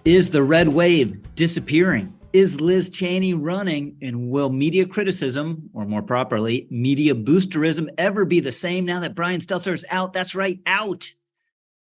Is the red wave disappearing? Is Liz Cheney running? And will media criticism, or more properly, media boosterism, ever be the same now that Brian Stelter is out? That's right, out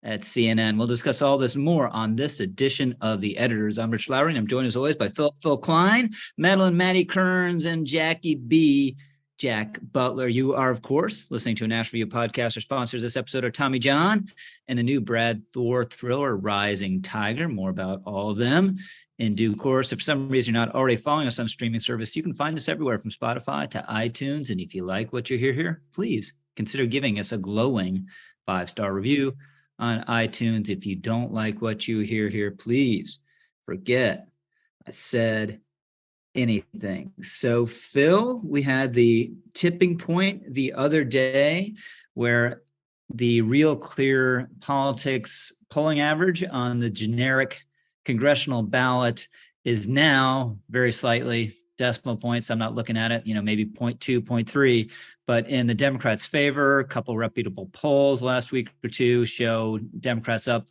at CNN. We'll discuss all this and more on this edition of The Editors. I'm Rich Lowry, and I'm joined as always by Phil Klein, Madeline Maddy Kearns, and Jackie B. Jack Butler. You are, of course, listening to a National Review podcast. Our sponsors this episode are Tommy John and the new Brad Thor thriller, Rising Tiger. More about all of them in due course. If for some reason you're not already following us on streaming service, you can find us everywhere from Spotify to iTunes. And if you like what you hear here, please consider giving us a glowing 5-star review on iTunes. If you don't like what you hear here, please forget I said anything. So, Phil, we had the tipping point the other day where the Real Clear Politics polling average on the generic congressional ballot is now very slightly decimal points. I'm not looking at it, maybe 0.2, 0.3, but in the Democrats' favor. A couple reputable polls last week or two show Democrats up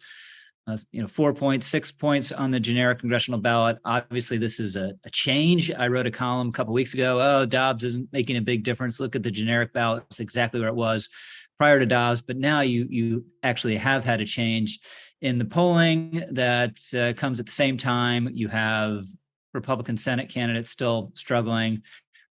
4 points, 6 points on the generic congressional ballot. Obviously, this is a change. I wrote a column a couple of weeks ago. Oh, Dobbs isn't making a big difference. Look at the generic ballot. It's exactly where it was prior to Dobbs. But now you actually have had a change in the polling that comes at the same time. You have Republican Senate candidates still struggling.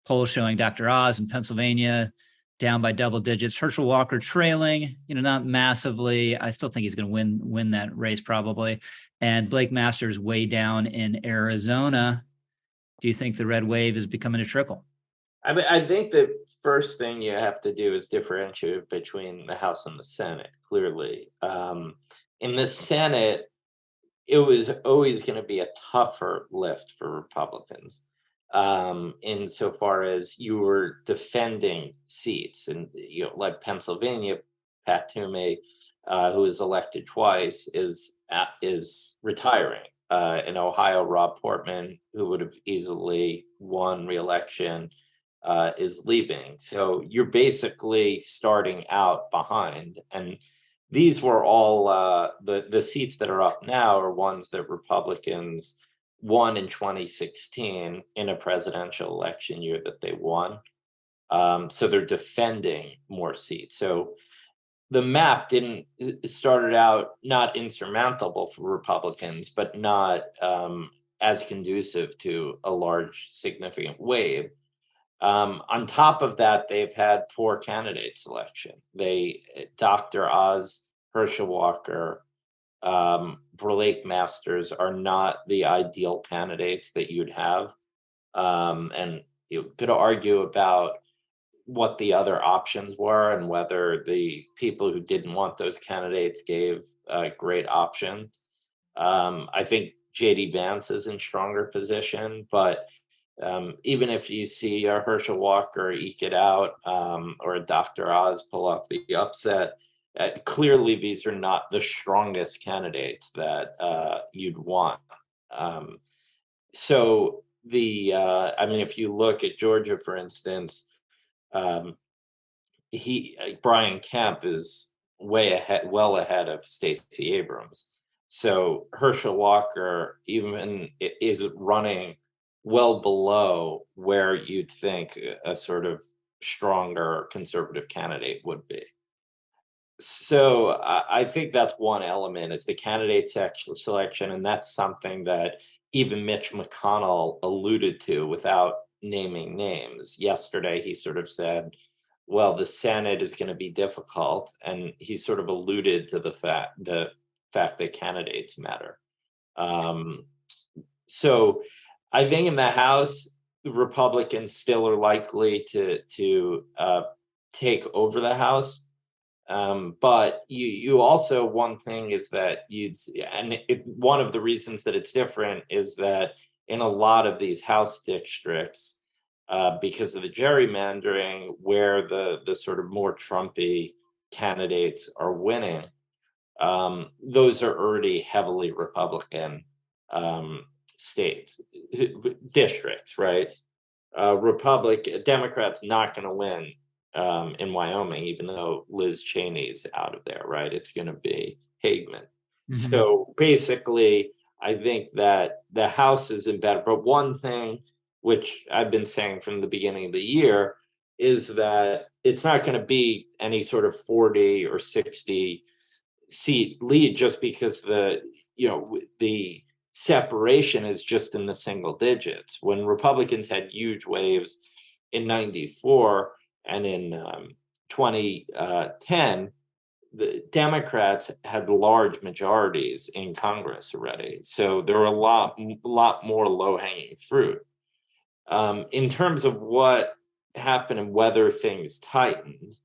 Polls showing Dr. Oz in Pennsylvania down by double digits. Herschel Walker trailing, not massively. I still think he's going to win that race probably. And Blake Masters way down in Arizona. Do you think the red wave is becoming a trickle? I think the first thing you have to do is differentiate between the House and the Senate, clearly. In the Senate, it was always going to be a tougher lift for Republicans. Insofar as you were defending seats, and like Pennsylvania, Pat Toomey, who was elected twice, is retiring. In Ohio, Rob Portman, who would have easily won re-election, is leaving. So you're basically starting out behind. And these were all the seats that are up now are ones that Republicans won in 2016 in a presidential election year that they won. So they're defending more seats. So the map started out not insurmountable for Republicans, but not as conducive to a large, significant wave. On top of that, they've had poor candidate selection. Dr. Oz, Herschel Walker, Blake Masters are not the ideal candidates that you'd have. And you could argue about what the other options were and whether the people who didn't want those candidates gave a great option. I think J.D. Vance is in stronger position, but even if you see a Herschel Walker eke it out or a Dr. Oz pull off the upset, clearly these are not the strongest candidates that you'd want. If you look at Georgia, for instance, Brian Kemp is well ahead of Stacey Abrams. So Herschel Walker even is running well below where you'd think a sort of stronger conservative candidate would be. So I think that's one element, is the candidate selection, and that's something that even Mitch McConnell alluded to without naming names. Yesterday, he sort of said, well, the Senate is going to be difficult, and he sort of alluded to the fact that candidates matter. So I think in the House, the Republicans still are likely to take over the House. But you also, one thing is that one of the reasons that it's different is that in a lot of these House districts, because of the gerrymandering, where the sort of more Trumpy candidates are winning, those are already heavily Republican districts, right? Democrats not going to win in Wyoming, even though Liz Cheney's out of there, right? It's going to be Hagman. Mm-hmm. So basically, I think that the House is in better. But one thing which I've been saying from the beginning of the year is that it's not going to be any sort of 40 or 60 seat lead just because the separation is just in the single digits. When Republicans had huge waves in 94 and in 2010, the Democrats had large majorities in Congress already. So there were a lot more low-hanging fruit. In terms of what happened and whether things tightened,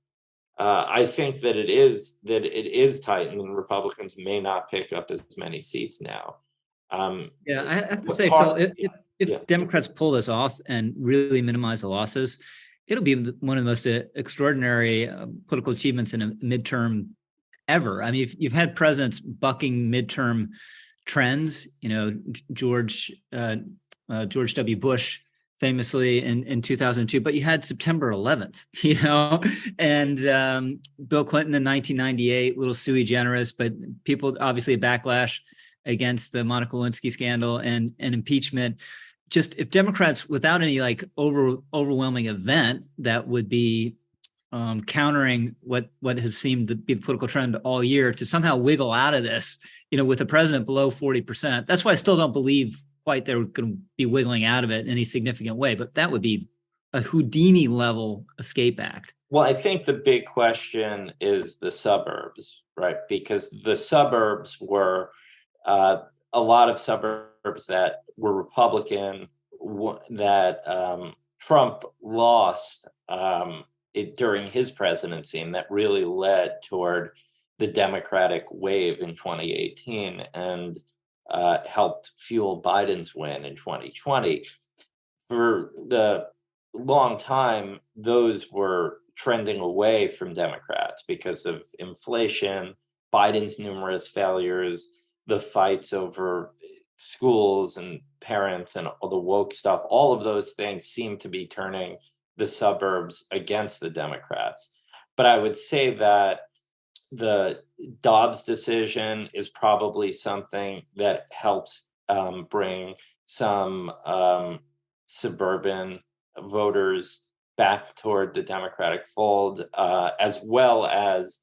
I think that it is tightened, and Republicans may not pick up as many seats now. Yeah, I have to What say, Phil, part? if Yeah. Democrats pull this off and really minimize the losses, it'll be one of the most extraordinary political achievements in a midterm ever. I mean, you've had presidents bucking midterm trends. George W. Bush famously in 2002, but you had September 11th, and Bill Clinton in 1998, little sui generis, but people obviously a backlash against the Monica Lewinsky scandal and impeachment. Just if Democrats, without any overwhelming event that would be countering what has seemed to be the political trend all year, to somehow wiggle out of this, with the president below 40%. That's why I still don't believe quite they're going to be wiggling out of it in any significant way, but that would be a Houdini level escape act. Well, I think the big question is the suburbs, right? Because the suburbs were a lot of suburbs that were Republican that Trump lost during his presidency, and that really led toward the Democratic wave in 2018 and helped fuel Biden's win in 2020. For the long time, those were trending away from Democrats because of inflation, Biden's numerous failures, the fights over schools and parents and all the woke stuff. All of those things seem to be turning the suburbs against the Democrats. But I would say that the Dobbs decision is probably something that helps bring some suburban voters back toward the Democratic fold, as well as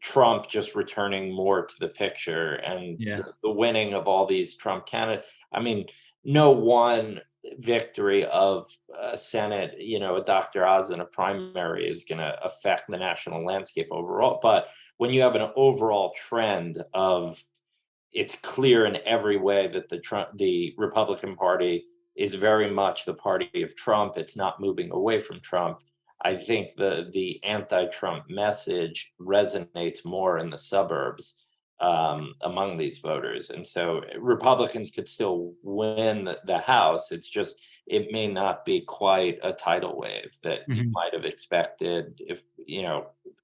Trump just returning more to the picture and the winning of all these Trump candidates. I mean, no one victory of a Senate, a Dr. Oz in a primary is going to affect the national landscape overall. But when you have an overall trend of it's clear in every way that the Republican Party is very much the party of Trump, it's not moving away from Trump. I think the anti-Trump message resonates more in the suburbs among these voters. And so Republicans could still win the House. It's just, it may not be quite a tidal wave that you might have expected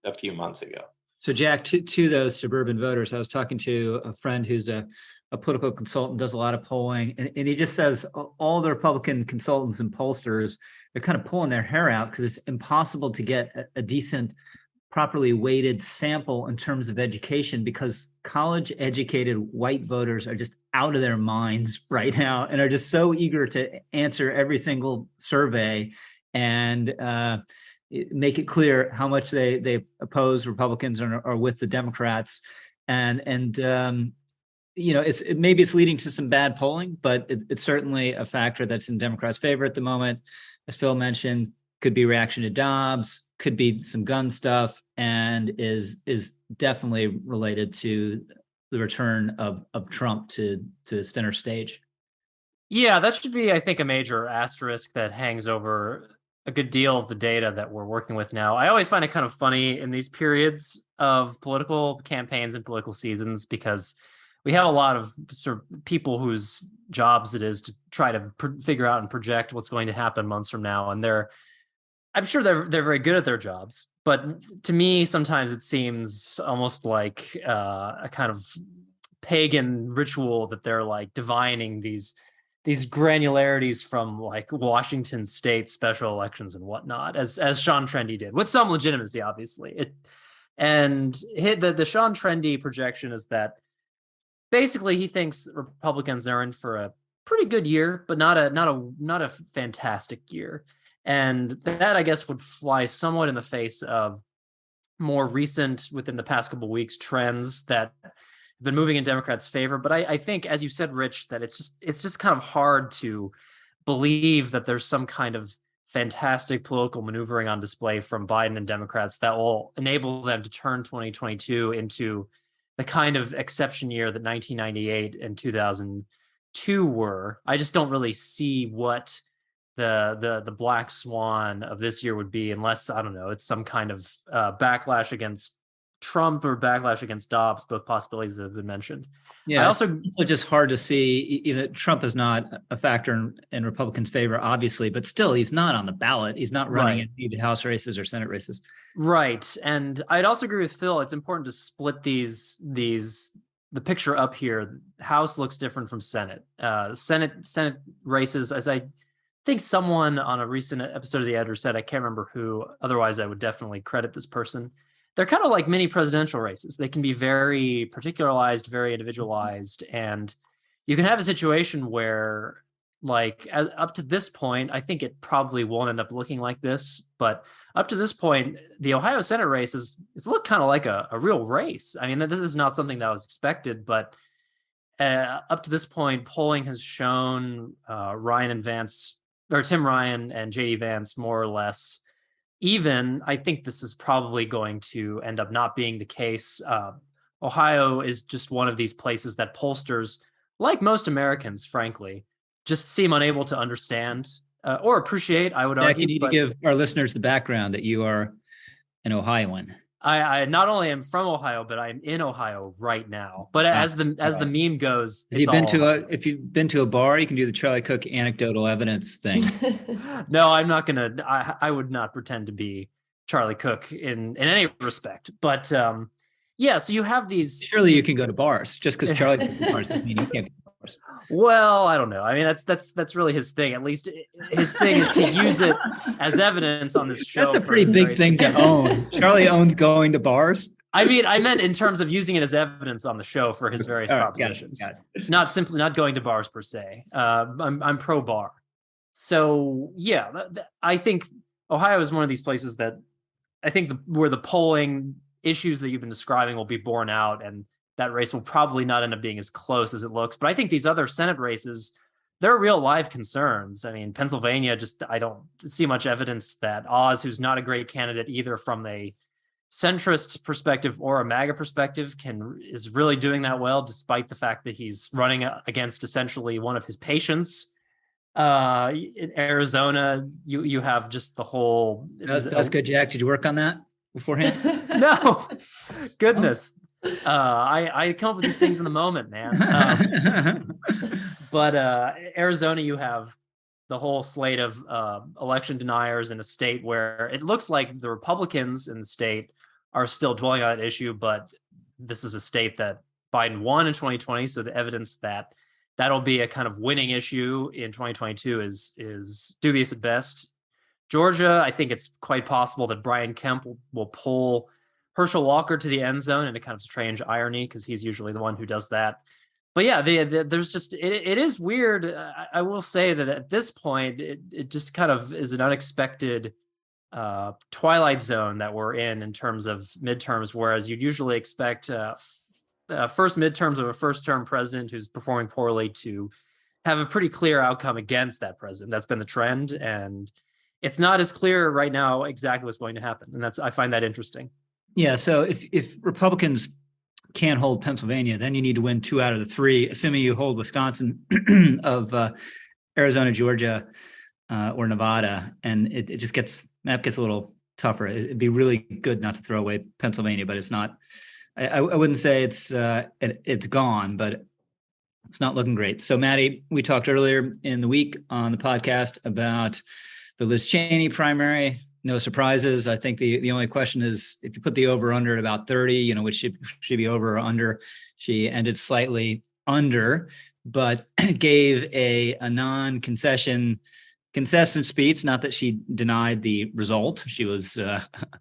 a few months ago. So Jack, to those suburban voters, I was talking to a friend who's a political consultant, does a lot of polling, and he just says all the Republican consultants and pollsters, they're kind of pulling their hair out because it's impossible to get a decent, properly weighted sample in terms of education, because college educated white voters are just out of their minds right now and are just so eager to answer every single survey and make it clear how much they oppose Republicans or are with the Democrats. And maybe it's leading to some bad polling, but it's certainly a factor that's in Democrats' favor at the moment. As Phil mentioned, could be reaction to Dobbs, could be some gun stuff, and is definitely related to the return of Trump to center stage. Yeah, that should be, I think, a major asterisk that hangs over a good deal of the data that we're working with now. I always find it kind of funny in these periods of political campaigns and political seasons, because we have a lot of sort of people whose jobs it is to try to figure out and project what's going to happen months from now. And I'm sure they're very good at their jobs, but to me, sometimes it seems almost like a kind of pagan ritual that they're like divining these granularities from like Washington state special elections and whatnot, as Sean Trendy did, with some legitimacy, obviously. The Sean Trendy projection is that basically he thinks Republicans are in for a pretty good year, but not a fantastic year. And that, I guess, would fly somewhat in the face of more recent, within the past couple of weeks, trends that have been moving in Democrats' favor. But I think, as you said, Rich, that it's just kind of hard to believe that there's some kind of fantastic political maneuvering on display from Biden and Democrats that will enable them to turn 2022 into the kind of exception year that 1998 and 2002 were. I just don't really see what the black swan of this year would be, unless, I don't know, it's some kind of backlash against Trump or backlash against Dobbs, both possibilities that have been mentioned. Yeah, I also it's just hard to see. Trump is not a factor in Republicans' favor, obviously, but still, he's not on the ballot. He's not running in either House races or Senate races. Right, and I'd also agree with Phil. It's important to split the picture up here. House looks different from Senate. Senate races, as I think someone on a recent episode of The Editor said, I can't remember who, otherwise I would definitely credit this person. They're kind of like mini presidential races. They can be very particularized, very individualized, and you can have a situation where, like, up to this point, I think it probably won't end up looking like this, but up to this point, the Ohio Senate race is looked kind of like a real race. I mean, this is not something that was expected, but up to this point, polling has shown Tim Ryan and JD Vance more or less even. I think this is probably going to end up not being the case. Ohio is just one of these places that pollsters, like most Americans, frankly, just seem unable to understand or appreciate, I would argue. You need to give our listeners the background that you are an Ohioan. I not only am from Ohio, but I'm in Ohio right now. But as the meme goes, if you've been to a bar, you can do the Charlie Cook anecdotal evidence thing. No, I'm not gonna. I would not pretend to be Charlie Cook in any respect. But yeah, so you have these. Surely you can go to bars. Just because Charlie Cook bars doesn't mean you can't go to bars. Well, I don't know. I mean, that's really his thing. At least his thing is to use it as evidence on this show. That's a pretty big thing to own. Charlie owns going to bars. I mean, I meant in terms of using it as evidence on the show for his various propositions. Got it. Not going to bars per se. I'm pro bar. So yeah, I think Ohio is one of these places that I think where the polling issues that you've been describing will be borne out, and that race will probably not end up being as close as it looks. But I think these other Senate races, they're real live concerns. I mean, Pennsylvania, I don't see much evidence that Oz, who's not a great candidate either from a centrist perspective or a MAGA perspective, is really doing that well, despite the fact that he's running against essentially one of his patients. In Arizona, you have just the whole. That's good, Jack. Did you work on that beforehand? No, goodness. I come up with these things in the moment, man. But Arizona, you have the whole slate of election deniers in a state where it looks like the Republicans in the state are still dwelling on that issue, but this is a state that Biden won in 2020, so the evidence that that'll be a kind of winning issue in 2022 is dubious at best. Georgia, I think it's quite possible that Brian Kemp will pull Herschel Walker to the end zone in a kind of strange irony, because he's usually the one who does that. But yeah, there's just, it is weird. I will say that at this point, it just kind of is an unexpected twilight zone that we're in terms of midterms, whereas you'd usually expect first midterms of a first-term president who's performing poorly to have a pretty clear outcome against that president. That's been the trend, and it's not as clear right now exactly what's going to happen, and I find that interesting. Yeah, so if Republicans can't hold Pennsylvania, then you need to win 2 out of the 3, assuming you hold Wisconsin, of Arizona, Georgia, or Nevada, and it just gets a little tougher. It'd be really good not to throw away Pennsylvania, but it's not. I wouldn't say it's gone, but it's not looking great. So, Maddy, we talked earlier in the week on the podcast about the Liz Cheney primary. No surprises. I think the only question is if you put the over under at about 30, which should be over or under. She ended slightly under, but gave a non-concession speech. Not that she denied the result. She was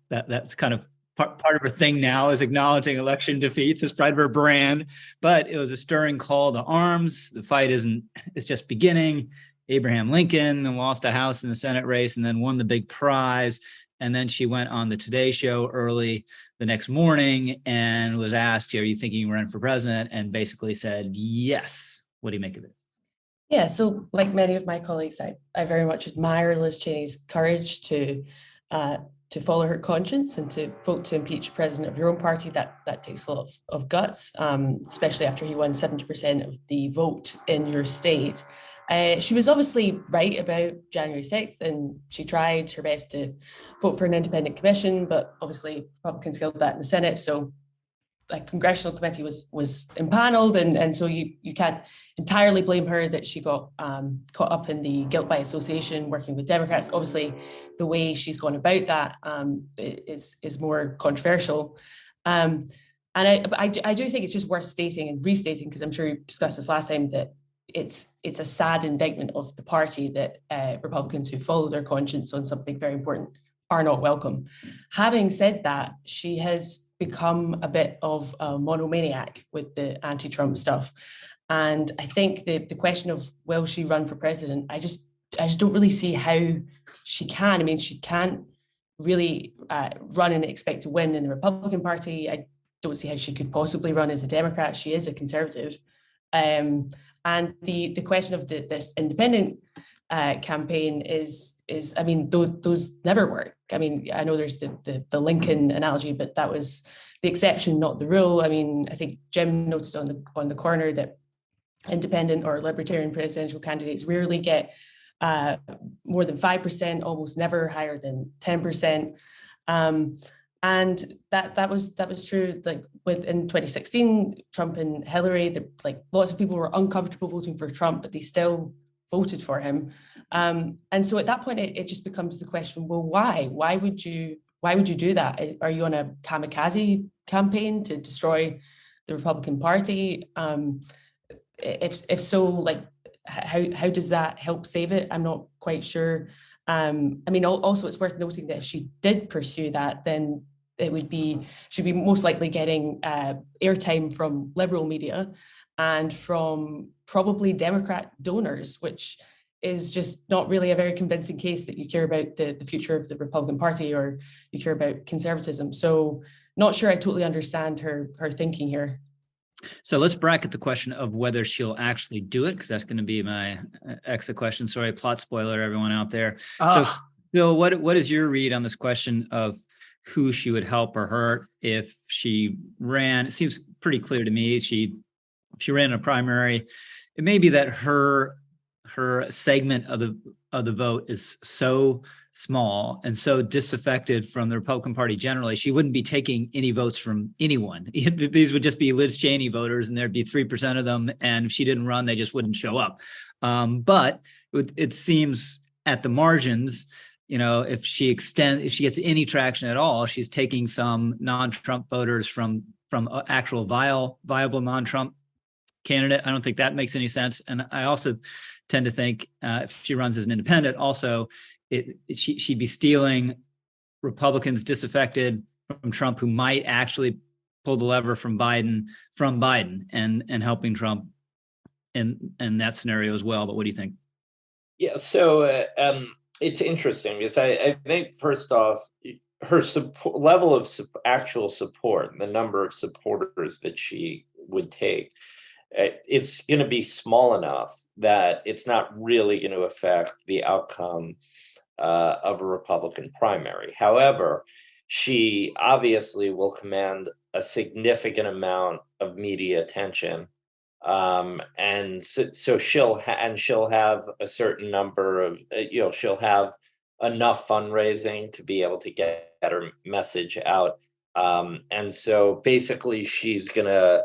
that's kind of part of her thing now is acknowledging election defeats as part of her brand. But it was a stirring call to arms. The fight it's just beginning. Abraham Lincoln lost a House in the Senate race and then won the big prize. And then she went on the Today Show early the next morning and was asked, are you thinking you run for president? And basically said, yes. What do you make of it? Yeah, so like many of my colleagues, I very much admire Liz Cheney's courage to follow her conscience and to vote to impeach a president of your own party. That takes a lot of guts, especially after he won 70% of the vote in your state. She was obviously right about January 6th, and she tried her best to vote for an independent commission, but obviously Republicans killed that in the Senate. So a congressional committee was impaneled, and so you can't entirely blame her that she got caught up in the guilt by association working with Democrats. Obviously, the way she's gone about that is more controversial. And I do think it's just worth stating and restating, because I'm sure you discussed this last time, that it's a sad indictment of the party that Republicans who follow their conscience on something very important are not welcome. Having said that, she has become a bit of a monomaniac with the anti-Trump stuff. And I think the question of will she run for president, I just don't really see how she can. I mean, she can't really run and expect to win in the Republican Party. I don't see how she could possibly run as a Democrat. She is a conservative. And the question of this independent campaign is I mean, those never work. I mean, I know there's the Lincoln analogy, but that was the exception, not the rule. I mean, I think Jim noticed on the corner that independent or libertarian presidential candidates rarely get more than 5%, almost never higher than 10%. And that was true. Like in 2016, Trump and Hillary, like lots of people were uncomfortable voting for Trump, but they still voted for him. And so at that point, it just becomes the question: well, why? Why would you do that? Are you on a kamikaze campaign to destroy the Republican Party? If so, like how does that help save it? I'm not quite sure. I mean, also it's worth noting that if she did pursue that, then she'd be most likely getting airtime from liberal media and from probably Democrat donors, which is just not really a very convincing case that you care about the future of the Republican Party or you care about conservatism. So not sure I totally understand her thinking here. So let's bracket the question of whether she'll actually do it, because that's going to be my exit question. Sorry, plot spoiler, everyone out there. So Bill, what is your read on this question of who she would help or hurt if she ran? It seems pretty clear to me. She ran a primary. It may be that her segment of the vote is so small and so disaffected from the Republican Party generally, she wouldn't be taking any votes from anyone. These would just be Liz Cheney voters, and there'd be 3% of them. And if she didn't run, they just wouldn't show up. But it seems at the margins, if she gets any traction at all, she's taking some non-Trump voters from actual viable non-Trump candidate. I don't think that makes any sense. And I also tend to think if she runs as an independent, also she'd be stealing Republicans disaffected from Trump who might actually pull the lever from Biden and helping Trump in that scenario as well. But what do you think? Yeah, so it's interesting because I think first off, her level of actual support, the number of supporters that she would take, it's going to be small enough that it's not really going to affect the outcome of a Republican primary. However, she obviously will command a significant amount of media attention, and so she'll have a certain number of she'll have enough fundraising to be able to get her message out, and so basically she's gonna.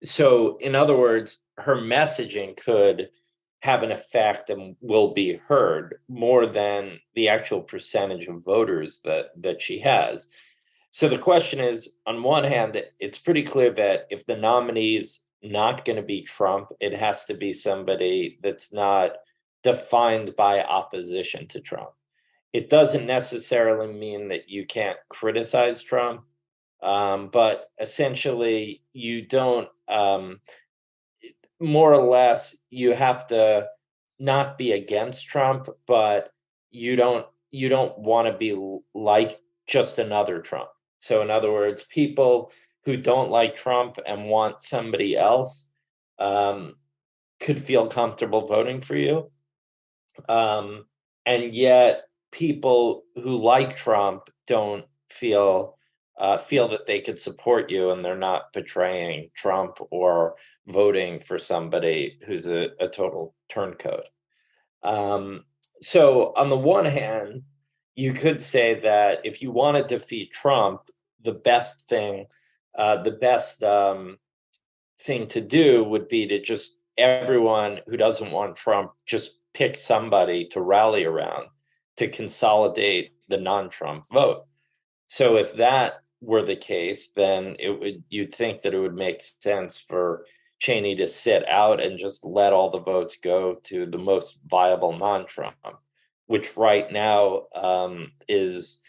So in other words, her messaging could have an effect and will be heard more than the actual percentage of voters that she has. So the question is, on one hand, it's pretty clear that if the nominee is not going to be Trump, it has to be somebody that's not defined by opposition to Trump. it doesn't necessarily mean that you can't criticize Trump, but essentially you don't, more or less, you have to not be against Trump, but you don't want to be like just another Trump. So in other words, people who don't like Trump and want somebody else could feel comfortable voting for you. And yet people who like Trump don't feel that they could support you, and they're not betraying Trump or voting for somebody who's a total turncoat. So on the one hand, you could say that if you want to defeat Trump, the best thing to do would be to just everyone who doesn't want Trump, just pick somebody to rally around to consolidate the non-Trump vote. So if that were the case, then you'd think that it would make sense for Cheney to sit out and just let all the votes go to the most viable non-Trump, which right now is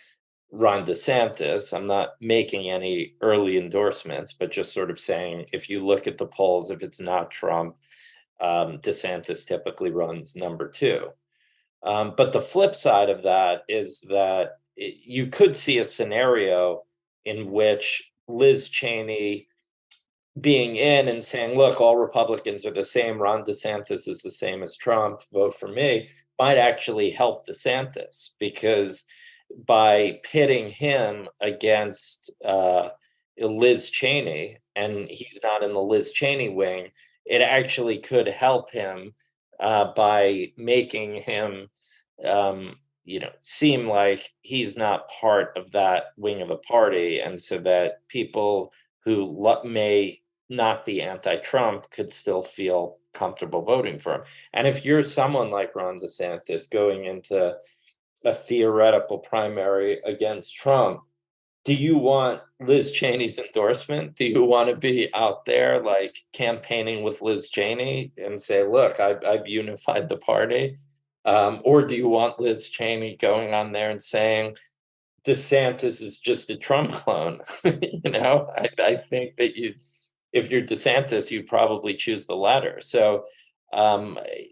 Ron DeSantis. I'm not making any early endorsements, but just sort of saying, if you look at the polls, if it's not Trump, DeSantis typically runs number 2. But the flip side of that is that you could see a scenario in which Liz Cheney being in and saying, look, all Republicans are the same, Ron DeSantis is the same as Trump, vote for me, might actually help DeSantis, because by pitting him against Liz Cheney, and he's not in the Liz Cheney wing, it actually could help him by making him seem like he's not part of that wing of the party, and so that people who may not be anti-Trump could still feel comfortable voting for him. And if you're someone like Ron DeSantis going into a theoretical primary against Trump, do you want Liz Cheney's endorsement? Do you want to be out there like campaigning with Liz Cheney and say, look, I've unified the party? Or do you want Liz Cheney going on there and saying, DeSantis is just a Trump clone? I think that if you're DeSantis, you'd probably choose the latter. So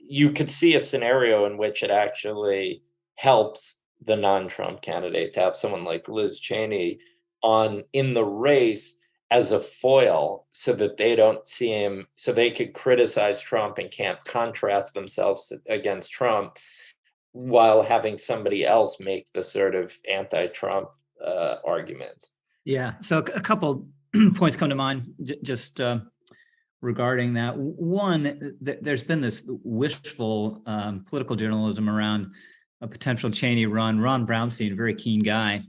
you could see a scenario in which it actually helps the non-Trump candidate to have someone like Liz Cheney in the race as a foil, so that they don't see him, so they could criticize Trump and can't contrast themselves against Trump, while having somebody else make the sort of anti-Trump arguments. Yeah. So a couple points come to mind just regarding that. One, there's been this wishful political journalism around a potential Cheney run. Ron Brownstein, a very keen guy,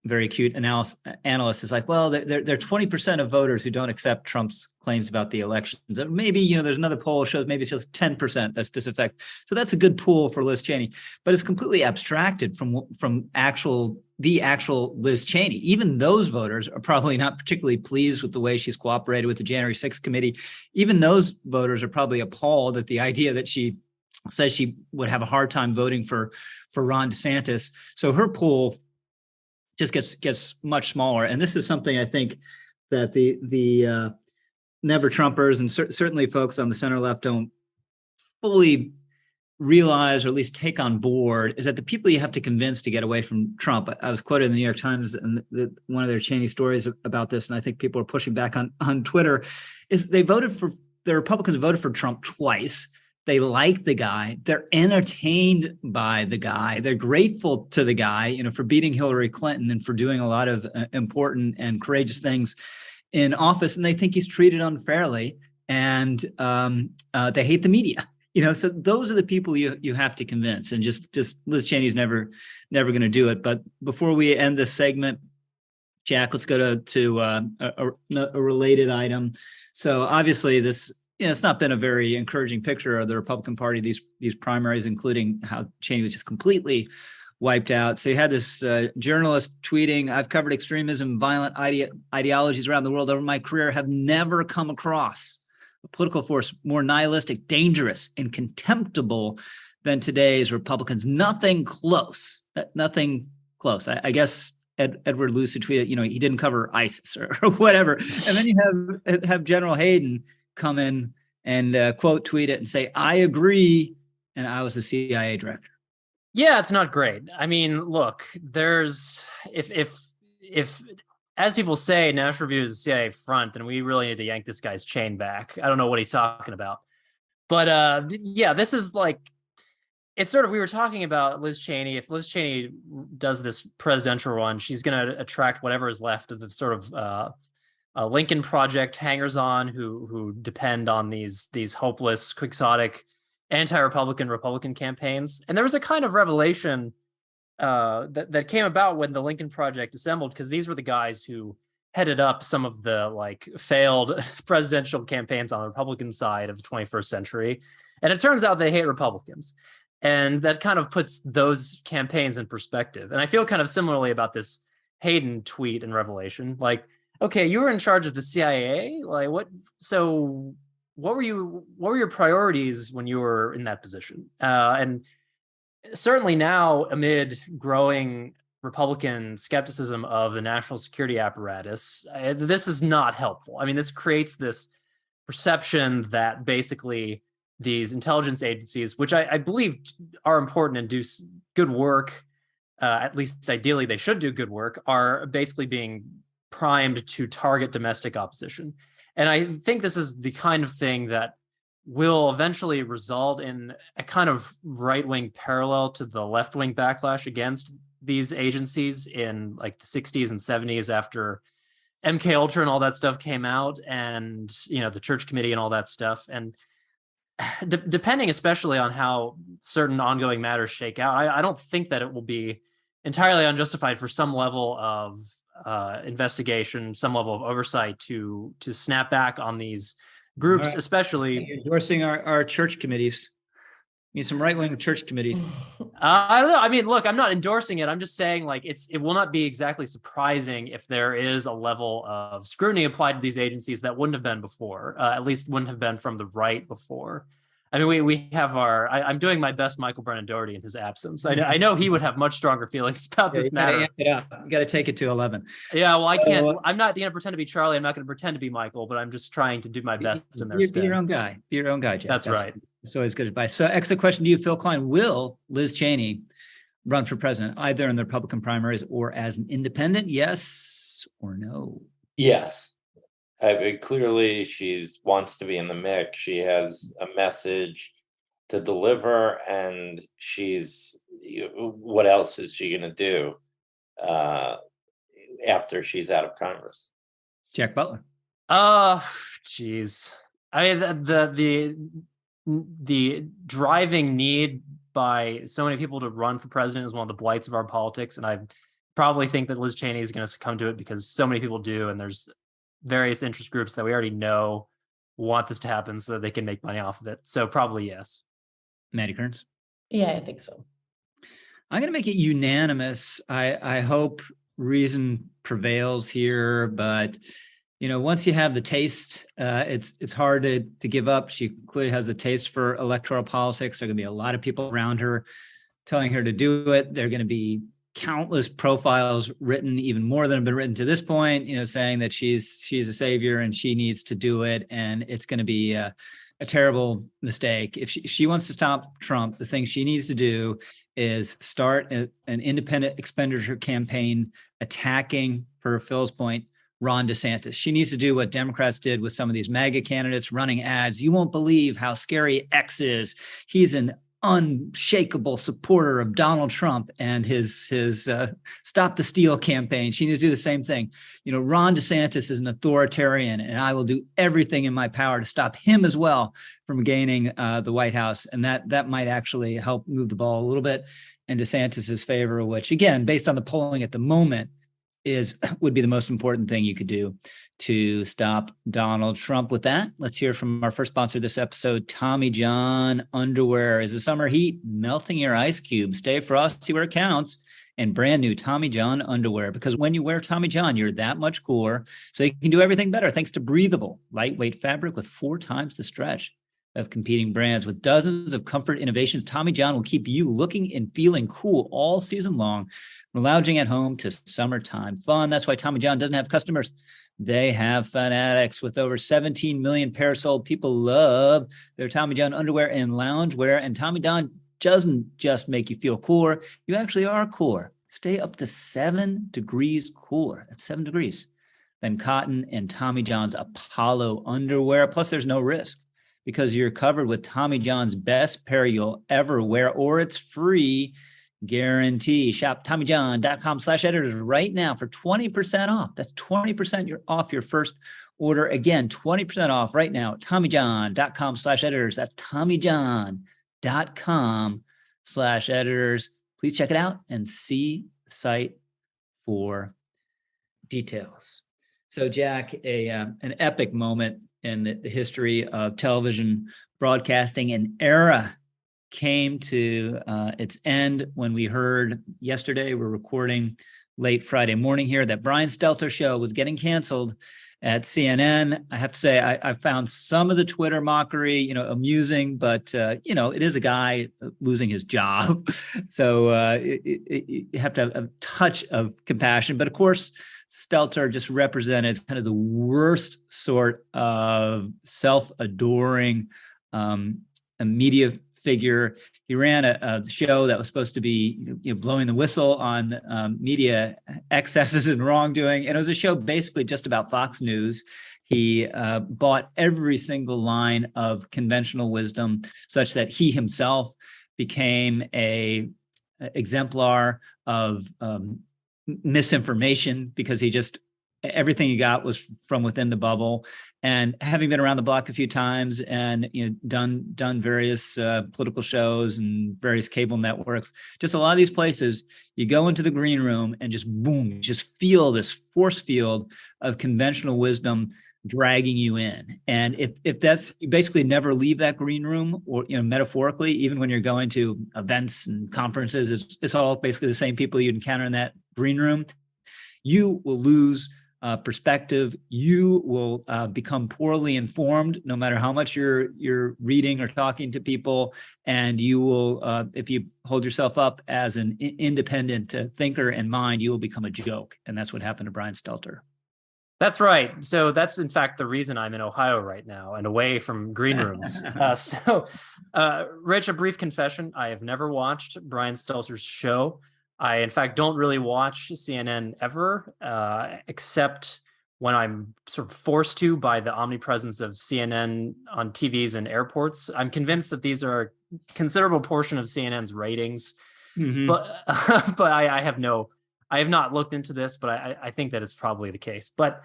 very acute analyst, is like, well, there are 20% of voters who don't accept Trump's claims about the elections. Maybe, there's another poll shows maybe it's just 10% that's disaffected. So that's a good pool for Liz Cheney, but it's completely abstracted from the actual Liz Cheney. Even those voters are probably not particularly pleased with the way she's cooperated with the January 6th committee. Even those voters are probably appalled at the idea that she says she would have a hard time voting for Ron DeSantis. So her pool just gets much smaller. And this is something I think that the never Trumpers and certainly folks on the center left don't fully realize, or at least take on board, is that the people you have to convince to get away from Trump. I was quoted in the New York Times and one of their Cheney stories about this, and I think people are pushing back on Twitter, is the Republicans voted for Trump twice. They like the guy. They're entertained by the guy. They're grateful to the guy, for beating Hillary Clinton and for doing a lot of important and courageous things in office. And they think he's treated unfairly, and they hate the media. So those are the people you have to convince. And just Liz Cheney's never going to do it. But before we end this segment, Jack, let's go to a related item. So obviously this. It's not been a very encouraging picture of the Republican Party, these primaries, including how Cheney was just completely wiped out. So you had this journalist tweeting, I've covered extremism and violent ideologies around the world over my career, have never come across a political force more nihilistic, dangerous, and contemptible than today's Republicans. Nothing close. Nothing close. I guess Edward Lucid tweeted, he didn't cover ISIS or whatever. And then you have General Hayden come in and quote tweet it and say, I agree. And I was the CIA director. Yeah, it's not great. I mean, look, there's if as people say, National Review is the CIA front, then we really need to yank this guy's chain back. I don't know what he's talking about. But yeah, this is like, it's sort of, we were talking about Liz Cheney. If Liz Cheney does this presidential run, she's going to attract whatever is left of the sort of Lincoln Project hangers-on who depend on these hopeless, quixotic, Republican campaigns. And there was a kind of revelation that came about when the Lincoln Project assembled, because these were the guys who headed up some of the like failed presidential campaigns on the Republican side of the 21st century. And it turns out they hate Republicans. And that kind of puts those campaigns in perspective. And I feel kind of similarly about this Hayden tweet and revelation. Like, okay, you were in charge of the CIA. Like, what were your priorities when you were in that position? And certainly now, amid growing Republican skepticism of the national security apparatus, this is not helpful. I mean, this creates this perception that basically these intelligence agencies, which I believe are important and do good work, at least ideally they should do good work, are basically being primed to target domestic opposition. And I think this is the kind of thing that will eventually result in a kind of right-wing parallel to the left-wing backlash against these agencies in like the 60s and 70s after MK Ultra and all that stuff came out, and the Church Committee and all that stuff. And depending especially on how certain ongoing matters shake out, I don't think that it will be entirely unjustified for some level of investigation, some level of oversight to snap back on these groups, right. Especially endorsing our church committees. Need some right-wing church committees. I don't know. I mean, look, I'm not endorsing it. I'm just saying, like, it will not be exactly surprising if there is a level of scrutiny applied to these agencies that wouldn't have been before, at least wouldn't have been from the right before. I mean, we have I'm doing my best Michael Brennan Doherty in his absence. I know he would have much stronger feelings about this matter. Amp it up. You got to take it to 11. Yeah, well, I can't. I'm not going to pretend to be Charlie. I'm not going to pretend to be Michael, but I'm just trying to do my best in their stead. Be your own guy. Be your own guy, Jeff. That's right. It's always good advice. So, excellent question to you, Phil Klein. Will Liz Cheney run for president, either in the Republican primaries or as an independent? Yes or no? Yes. I mean, clearly, she wants to be in the mix. She has a message to deliver, and what else is she going to do after she's out of Congress? Jack Butler. Geez. I mean, the driving need by so many people to run for president is one of the blights of our politics, and I probably think that Liz Cheney is going to succumb to it because so many people do, and there's various interest groups that we already know want this to happen so that they can make money off of it. So probably yes. Maddy Kearns? Yeah, I think so. I'm going to make it unanimous. I hope reason prevails here, but once you have the taste, it's hard to give up. She clearly has a taste for electoral politics. There are going to be a lot of people around her telling her to do it. There are going to be countless profiles written, even more than have been written to this point, saying that she's a savior and she needs to do it. And it's going to be a terrible mistake. If she wants to stop Trump, the thing she needs to do is start an independent expenditure campaign attacking, per Phil's point, Ron DeSantis. She needs to do what Democrats did with some of these MAGA candidates running ads. You won't believe how scary X is. He's an unshakable supporter of Donald Trump and his Stop the Steal campaign. She needs to do the same thing. Ron DeSantis is an authoritarian, and I will do everything in my power to stop him as well from gaining the White House. And that might actually help move the ball a little bit in DeSantis's favor, which, again, based on the polling at the moment, would be the most important thing you could do to stop Donald Trump. With that, let's hear from our first sponsor this episode, Tommy John Underwear. Is the summer heat melting your ice cube? Stay frosty where it counts, and brand new Tommy John Underwear, because when you wear Tommy John, you're that much cooler, so you can do everything better thanks to breathable, lightweight fabric with 4 times the stretch. of competing brands. With dozens of comfort innovations, Tommy John will keep you looking and feeling cool all season long, from lounging at home to summertime fun. That's why Tommy John doesn't have customers. They have fanatics. With over 17 million pairs sold, people love their Tommy John underwear and loungewear. And Tommy John doesn't just make you feel cooler. You actually are cooler. Stay up to 7 degrees cooler. That's 7 degrees. Than cotton and Tommy John's Apollo underwear. Plus, there's no risk because you're covered with Tommy John's best pair you'll ever wear, or it's free guarantee. Shop TommyJohn.com/editors right now for 20% off. That's 20% off your first order. Again, 20% off right now at TommyJohn.com/editors. That's TommyJohn.com/editors. Please check it out and see the site for details. So, Jack, an epic moment in the history of television broadcasting, an era came to its end when we heard yesterday, we're recording late Friday morning here, that Brian Stelter show was getting canceled at CNN. I have to say, I found some of the Twitter mockery, amusing, but, it is a guy losing his job. So you have to have a touch of compassion. But of course, Stelter just represented kind of the worst sort of self-adoring media figure. He ran a show that was supposed to be blowing the whistle on media excesses and wrongdoing. And it was a show basically just about Fox News. He bought every single line of conventional wisdom such that he himself became a exemplar of misinformation, because everything he got was from within the bubble. And having been around the block a few times and done various political shows and various cable networks, just a lot of these places, you go into the green room and just boom, you just feel this force field of conventional wisdom dragging you in. And if that's, you basically never leave that green room, or metaphorically, even when you're going to events and conferences, it's all basically the same people you encounter in that green room. You will lose perspective. You will become poorly informed, no matter how much you're reading or talking to people. And you will, if you hold yourself up as an independent thinker and mind, you will become a joke. And that's what happened to Brian Stelter. That's right. So that's in fact the reason I'm in Ohio right now and away from green rooms. Rich, a brief confession: I have never watched Brian Stelter's show. I, in fact, don't really watch CNN ever, except when I'm sort of forced to by the omnipresence of CNN on TVs and airports. I'm convinced that these are a considerable portion of CNN's ratings, but I have not looked into this, but I think that it's probably the case. But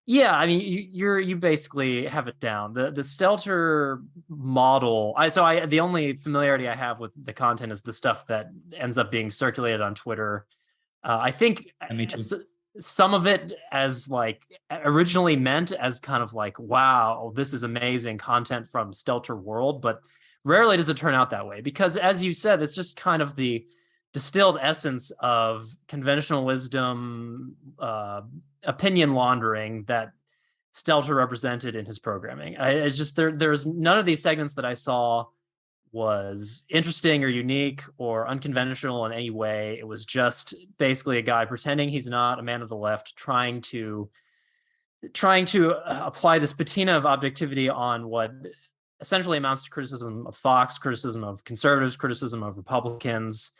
yeah, I mean, you basically have it down. The Stelter model. The only familiarity I have with the content is the stuff that ends up being circulated on Twitter. I think some of it as like originally meant as kind of like, wow, this is amazing content from Stelter world, but rarely does it turn out that way, because as you said, it's just kind of the distilled essence of conventional wisdom, opinion laundering that Stelter represented in his programming. It's just there's none of these segments that I saw was interesting or unique or unconventional in any way. It was just basically a guy pretending he's not a man of the left, trying to apply this patina of objectivity on what essentially amounts to criticism of Fox, criticism of conservatives, criticism of Republicans.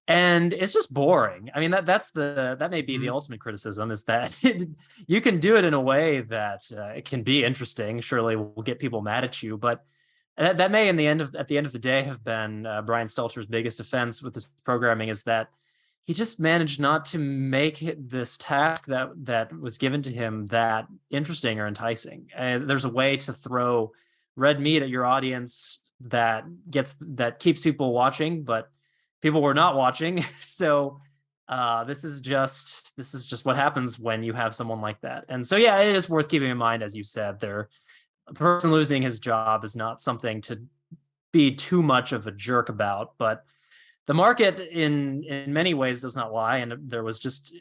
And it's just boring. I mean, that may be the ultimate criticism, is that you can do it in a way that it can be interesting. Surely will get people mad at you, but that may, at the end of the day, have been Brian Stelter's biggest offense with this programming, is that he just managed not to make this task that was given to him that interesting or enticing. There's a way to throw red meat at your audience that keeps people watching, but people were not watching. So this is just what happens when you have someone like that. And so, yeah, it is worth keeping in mind, as you said, a person losing his job is not something to be too much of a jerk about, but the market in many ways does not lie. And there was just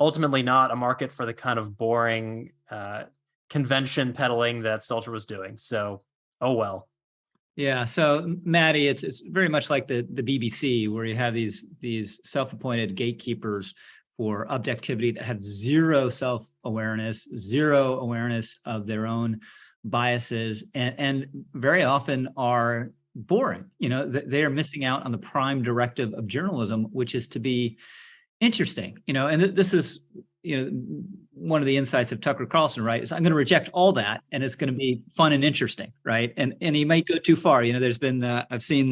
ultimately not a market for the kind of boring convention peddling that Stelter was doing. So, oh well. Yeah. So, Maddy, it's very much like the BBC, where you have these self-appointed gatekeepers for objectivity that have zero self-awareness, zero awareness of their own biases, and very often are boring. They are missing out on the prime directive of journalism, which is to be interesting. And this is one of the insights of Tucker Carlson, right? Is I'm going to reject all that, and it's going to be fun and interesting, right? And he might go too far. There's been I've seen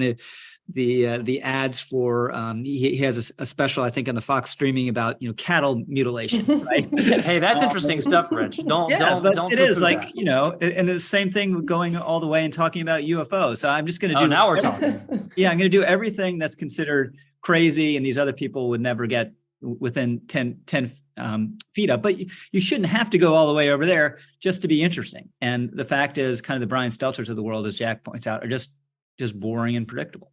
the ads for he has a special, I think, on the Fox streaming about cattle mutilation, right? Hey, that's interesting stuff, Rich. Don't it is like that. And the same thing going all the way and talking about UFOs. So I'm just going to do. Now we're talking. Yeah, I'm going to do everything that's considered crazy, and these other people would never get within 10 feet up. But you shouldn't have to go all the way over there just to be interesting. And the fact is, kind of the Brian Stelters of the world, as Jack points out, are just boring and predictable.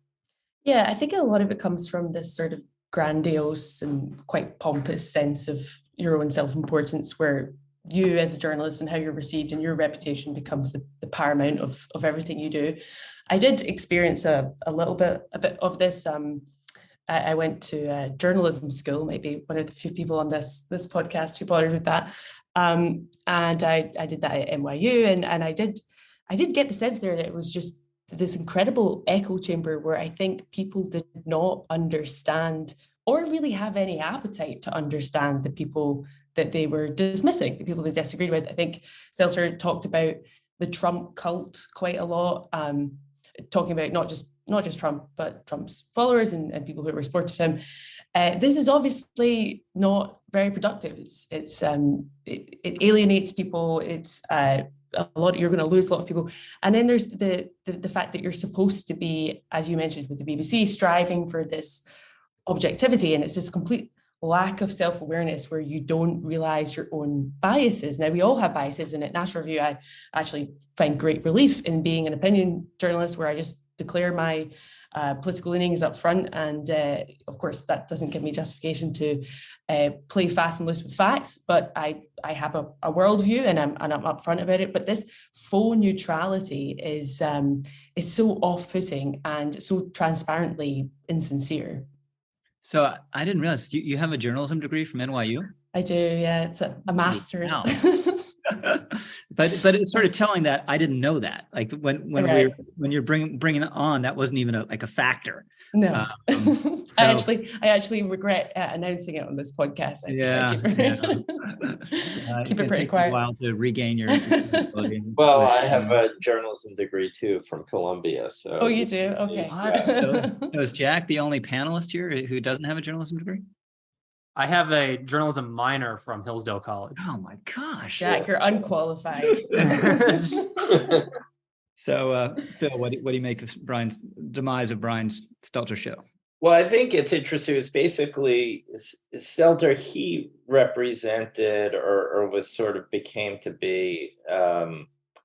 Yeah, I think a lot of it comes from this sort of grandiose and quite pompous sense of your own self-importance, where you as a journalist and how you're received and your reputation becomes the paramount of everything you do. I did experience a bit of this. I went to journalism school, maybe one of the few people on this podcast who bothered with that. And I did that at NYU, and I did get the sense there that it was just this incredible echo chamber where I think people did not understand or really have any appetite to understand the people that they were dismissing, the people they disagreed with. I think Stelter talked about the Trump cult quite a lot, talking about not just Trump, but Trump's followers and people who were supportive of him. This is obviously not very productive. It alienates people. It's you're going to lose a lot of people. And then there's the fact that you're supposed to be, as you mentioned with the BBC, striving for this objectivity, and it's this complete lack of self-awareness where you don't realize your own biases. Now, we all have biases, and at National Review, I actually find great relief in being an opinion journalist where I just declare my political leanings up front. And of course, that doesn't give me justification to play fast and loose with facts, but I have a worldview, and I'm upfront about it. But this faux neutrality is so off-putting and so transparently insincere. So I didn't realize you have a journalism degree from NYU? I do, yeah. It's a master's. Wow. But it's sort of telling that I didn't know that. Like when you're bringing it on, that wasn't even a factor. No, I actually regret announcing it on this podcast. Keep it pretty quiet. A while to regain your. Well, I have a journalism degree too from Columbia. So. Oh, you do? Okay. So is Jack the only panelist here who doesn't have a journalism degree? I have a journalism minor from Hillsdale College. Oh my gosh, Jack, you're unqualified. So, Phil, what do you make of Brian's demise of Brian's Stelter show? Well, I think it's interesting. It's basically Stelter. He represented or was sort of became to be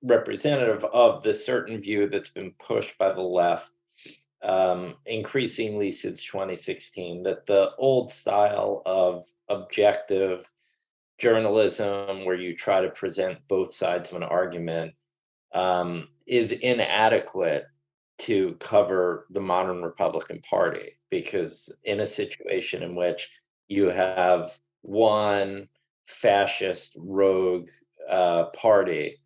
representative of the certain view that's been pushed by the left increasingly since 2016, that the old style of objective journalism where you try to present both sides of an argument is inadequate to cover the modern Republican Party, because in a situation in which you have one fascist rogue party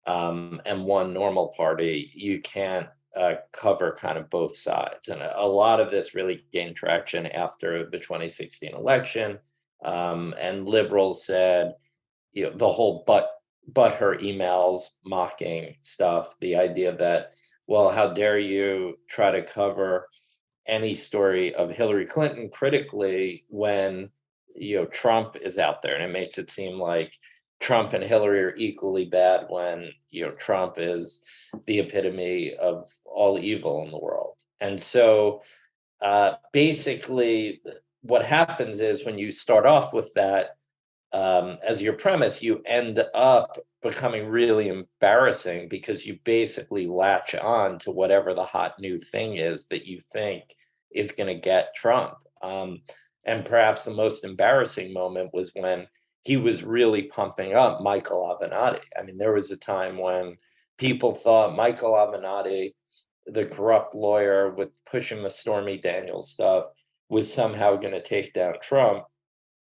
and one normal party, you can't cover kind of both sides. And a lot of this really gained traction after the 2016 election. And liberals said, the whole but her emails mocking stuff, the idea that, well, how dare you try to cover any story of Hillary Clinton critically when, Trump is out there, and it makes it seem like Trump and Hillary are equally bad when, Trump is the epitome of all evil in the world. And so basically what happens is when you start off with that as your premise, you end up becoming really embarrassing because you basically latch on to whatever the hot new thing is that you think is going to get Trump. And perhaps the most embarrassing moment was when he was really pumping up Michael Avenatti. I mean, there was a time when people thought Michael Avenatti the corrupt lawyer with pushing the Stormy Daniels stuff was somehow going to take down Trump.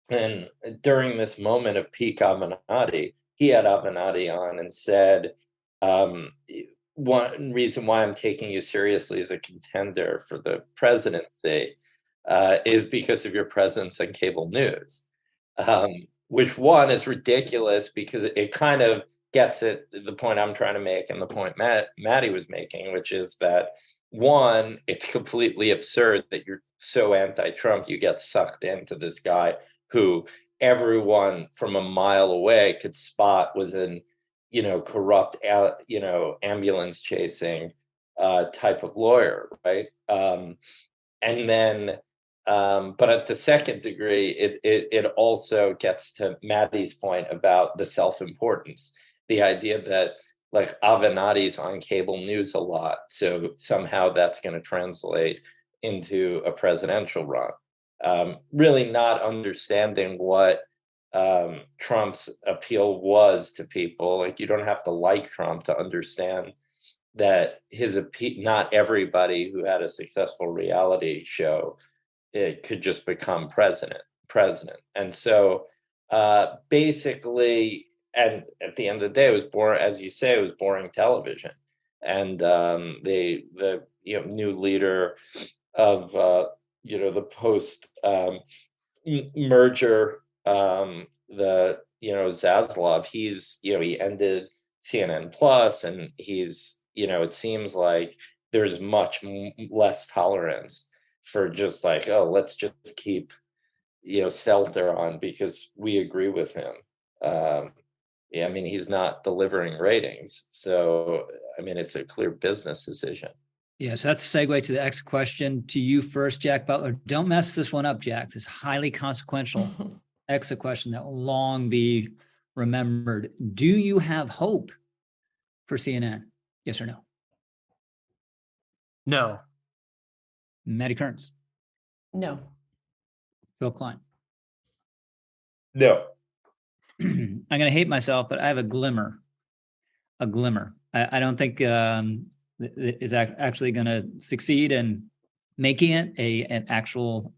And during this moment of peak Avenatti, he had Avenatti on and said, one reason why I'm taking you seriously as a contender for the presidency is because of your presence on cable news, which one is ridiculous because it kind of gets at the point I'm trying to make and the point Maddy was making, which is that one, it's completely absurd that you're so anti-Trump, you get sucked into this guy who everyone from a mile away could spot was an, corrupt, ambulance chasing type of lawyer, right? And then, but at the second degree, it also gets to Maddy's point about the self-importance, the idea that like Avenatti's on cable news a lot, so somehow that's going to translate into a presidential run. Really not understanding what Trump's appeal was to people. Like, you don't have to like Trump to understand that his appeal, not everybody who had a successful reality show, it could just become president. And so basically, and at the end of the day, it was boring, as you say, it was boring television. And the new leader of the post merger, Zaslav, he ended CNN Plus, and he's, it seems like there's much less tolerance for just like, oh, let's just keep Stelter on because we agree with him. I mean, he's not delivering ratings, so I mean, it's a clear business decision. Yeah, so that's a segue to the next question to you first, Jack Butler. Don't mess this one up, Jack. This highly consequential exit question that will long be remembered. Do you have hope for CNN? Yes or no? No. Maddy Kearns. No. Phil Klein. No. I'm going to hate myself, but I have a glimmer. I don't think is actually going to succeed in making it an actual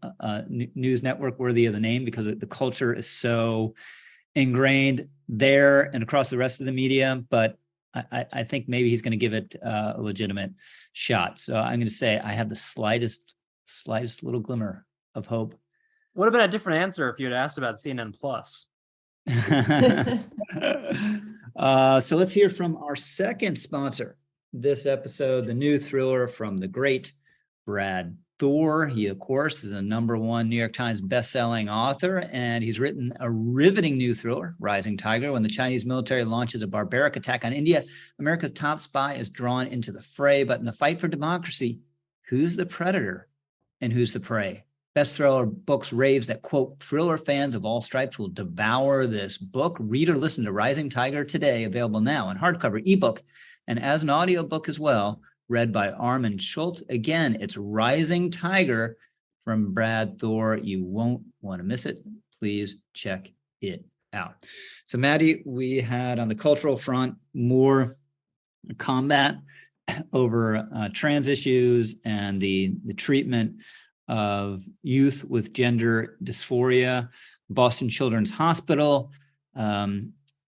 news network worthy of the name, because the culture is so ingrained there and across the rest of the media. But I think maybe he's going to give it a legitimate shot. So I'm going to say I have the slightest little glimmer of hope. Would have been a different answer if you had asked about CNN Plus. So let's hear from our second sponsor this episode, the new thriller from the great Brad Thor. He, of course, is a #1 New York Times bestselling author, and he's written a riveting new thriller, Rising Tiger. When the Chinese military launches a barbaric attack on India, America's top spy is drawn into the fray. But in the fight for democracy, who's the predator and who's the prey? Best Thriller Books raves that, quote, thriller fans of all stripes will devour this book. Read or listen to Rising Tiger today, available now in hardcover, ebook, and as an audiobook as well, read by Armin Schultz. Again, it's Rising Tiger from Brad Thor. You won't want to miss it. Please check it out. So, Maddy, we had on the cultural front more combat over trans issues and the treatment of youth with gender dysphoria. Boston Children's Hospital.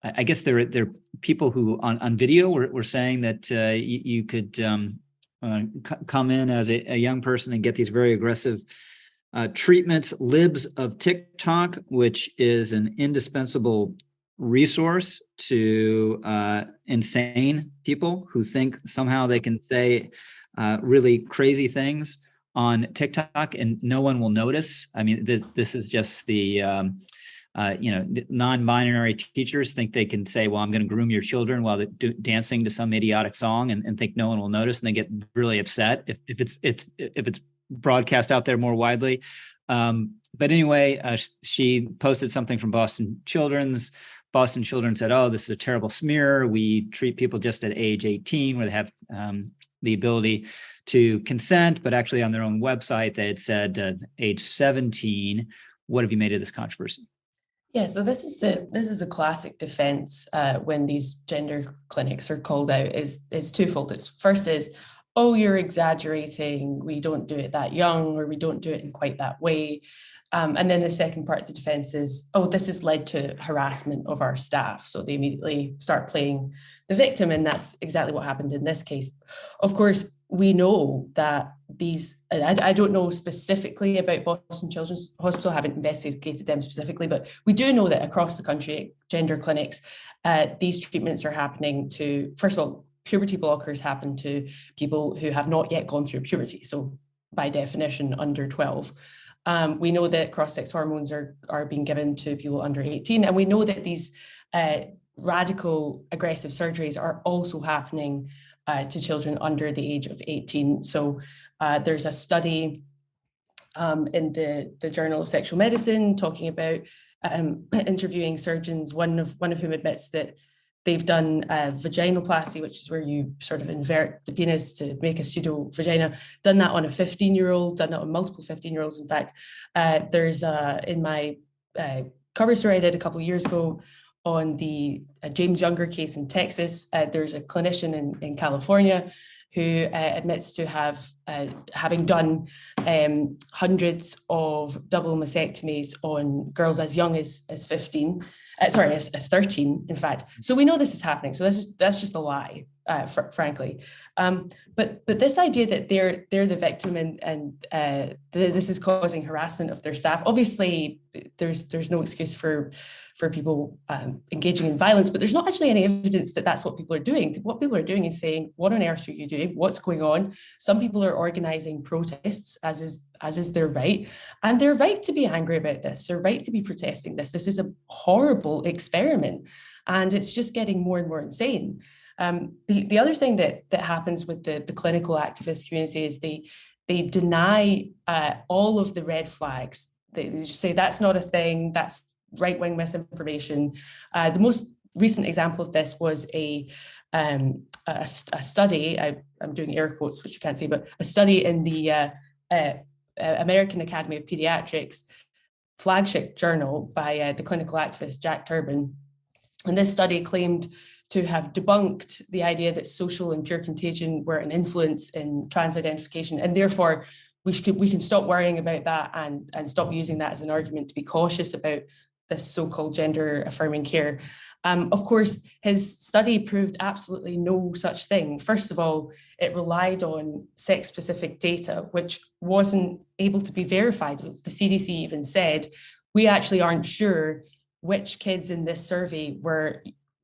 I guess there are people who on video were saying that you could come in as a young person and get these very aggressive treatments. Libs of TikTok, which is an indispensable resource to insane people who think somehow they can say really crazy things on TikTok and no one will notice. I mean, this is just the non-binary teachers think they can say, well, I'm going to groom your children while they're dancing to some idiotic song and think no one will notice. And they get really upset if it's broadcast out there more widely. But anyway, she posted something from Boston Children's. Boston Children's said, oh, this is a terrible smear. We treat people just at age 18 where they have the ability to consent, but actually on their own website, they had said age 17. What have you made of this controversy? Yeah, so this is a classic defense when these gender clinics are called out is twofold. First is, oh, you're exaggerating, we don't do it that young, or we don't do it in quite that way. And then the second part of the defense is, oh, this has led to harassment of our staff. So they immediately start playing the victim. And that's exactly what happened in this case. Of course, we know that these, I don't know specifically about Boston Children's Hospital, I haven't investigated them specifically, but we do know that across the country, gender clinics, these treatments are happening to, first of all, puberty blockers happen to people who have not yet gone through puberty. So by definition, under 12. We know that cross-sex hormones are being given to people under 18. And we know that these radical aggressive surgeries are also happening to children under the age of 18. So there's a study in the Journal of Sexual Medicine talking about interviewing surgeons, one of whom admits that they've done vaginoplasty, which is where you sort of invert the penis to make a pseudo vagina, done that on a 15-year-old, done that on multiple 15-year-olds. In fact, there's in my cover story I did a couple of years ago on the James Younger case in Texas, there's a clinician in California who admits to having done hundreds of double mastectomies on girls as young as 15, as 13, in fact. So we know this is happening. So that's just a lie, frankly. But this idea that they're the victim and this is causing harassment of their staff. Obviously, there's no excuse for people engaging in violence, but there's not actually any evidence that that's what people are doing. What people are doing is saying, what on earth are you doing? What's going on? Some people are organizing protests, as is their right. And they're right to be angry about this. They're right to be protesting this. This is a horrible experiment. And it's just getting more and more insane. The other thing that happens with the clinical activist community is they deny all of the red flags. They just say that's not a thing, that's right-wing misinformation. The most recent example of this was a study, I'm doing air quotes, which you can't see, but a study in the American Academy of Pediatrics flagship journal by the clinical activist Jack Turbin. And this study claimed to have debunked the idea that social and pure contagion were an influence in trans identification, and therefore we can stop worrying about that and stop using that as an argument to be cautious about this so-called gender affirming care. Of course, his study proved absolutely no such thing. First of all, it relied on sex-specific data, which wasn't able to be verified. The CDC even said, we actually aren't sure which kids in this survey were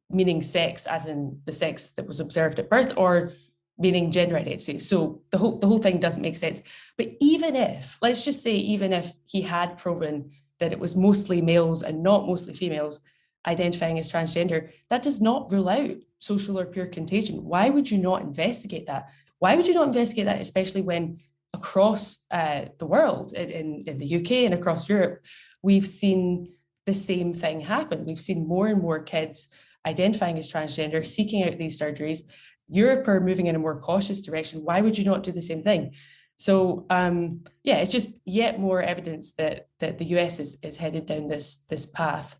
meaning sex as in the sex that was observed at birth or meaning gender identity. So the whole thing doesn't make sense. But even if, let's just say, even if he had proven that it was mostly males and not mostly females identifying as transgender, that does not rule out social or pure contagion. Why would you not investigate that? Why would you not investigate that, especially when across the world, in the UK and across Europe, we've seen the same thing happen. We've seen more and more kids identifying as transgender, seeking out these surgeries. Europe are moving in a more cautious direction. Why would you not do the same thing? So yeah, it's just yet more evidence that the US is headed down this path.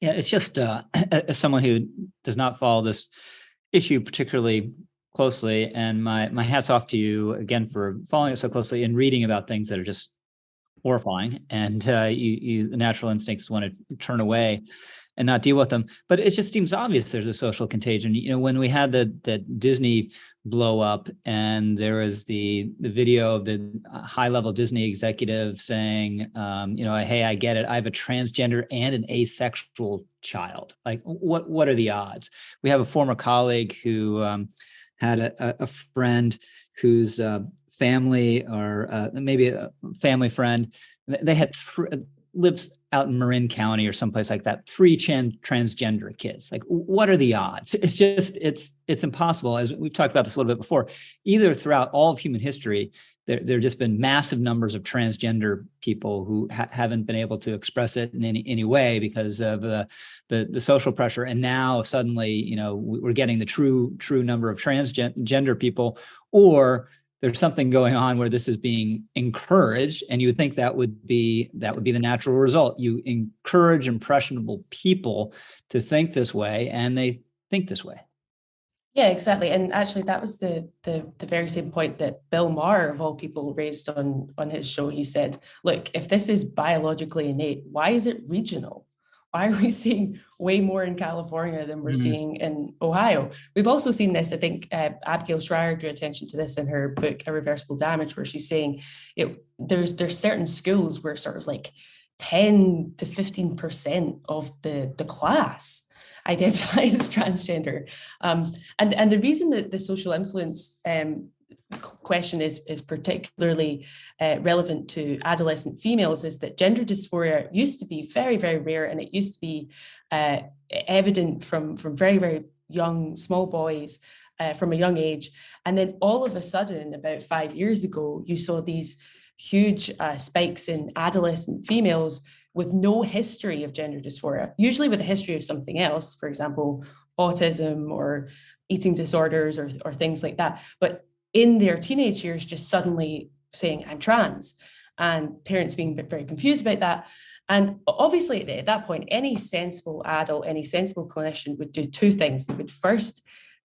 Yeah, it's just as someone who does not follow this issue particularly closely, and my hat's off to you again for following it so closely and reading about things that are just horrifying, and the natural instincts want to turn away and not deal with them. But it just seems obvious there's a social contagion. You know, when we had the Disney blow up, and there was the video of the high-level Disney executive saying, you know, hey, I get it. I have a transgender and an asexual child. Like, what are the odds? We have a former colleague who had a friend whose family, or maybe a family friend, they had lives out in Marin County or someplace like that, 3 transgender kids. Like, what are the odds? It's just, it's impossible. As we've talked about this a little bit before, either throughout all of human history, there have just been massive numbers of transgender people who haven't been able to express it in any way because of the social pressure. And now suddenly, you know, we're getting the true number of transgender people, or there's something going on where this is being encouraged, and you would think that would be the natural result. You encourage impressionable people to think this way, and they think this way. Yeah, exactly. And actually, that was the very same point that Bill Maher, of all people, raised on his show. He said, look, if this is biologically innate, why is it regional? Why are we seeing way more in California than we're seeing in Ohio? We've also seen this, I think Abigail Schreier drew attention to this in her book, Irreversible Damage, where she's saying there's certain schools where sort of like 10 to 15% of the class identify as transgender. And the reason that the social influence question is particularly relevant to adolescent females is that gender dysphoria used to be very, very rare, and it used to be evident from very, very young, small boys from a young age. And then all of a sudden, about 5 years ago, you saw these huge spikes in adolescent females with no history of gender dysphoria, usually with a history of something else, for example, autism or eating disorders or things like that. But in their teenage years, just suddenly saying, I'm trans, and parents being very confused about that. And obviously, at that point, any sensible adult, any sensible clinician would do two things. They would first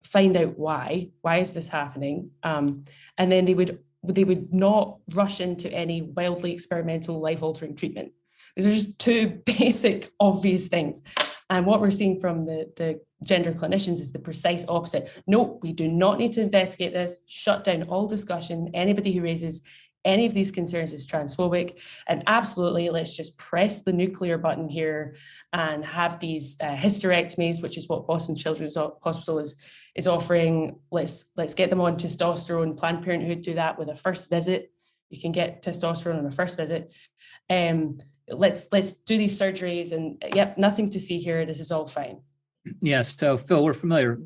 find out why is this happening? And then they would not rush into any wildly experimental, life-altering treatment. These are just two basic, obvious things. And what we're seeing from the gender clinicians is the precise opposite. No, we do not need to investigate this. Shut down all discussion. Anybody who raises any of these concerns is transphobic. And absolutely, let's just press the nuclear button here and have these hysterectomies, which is what Boston Children's Hospital is offering. Let's get them on testosterone. Planned Parenthood do that with a first visit. You can get testosterone on a first visit. Let's do these surgeries, and yep, nothing to see here. This is all fine. Yes. So Phil, we're familiar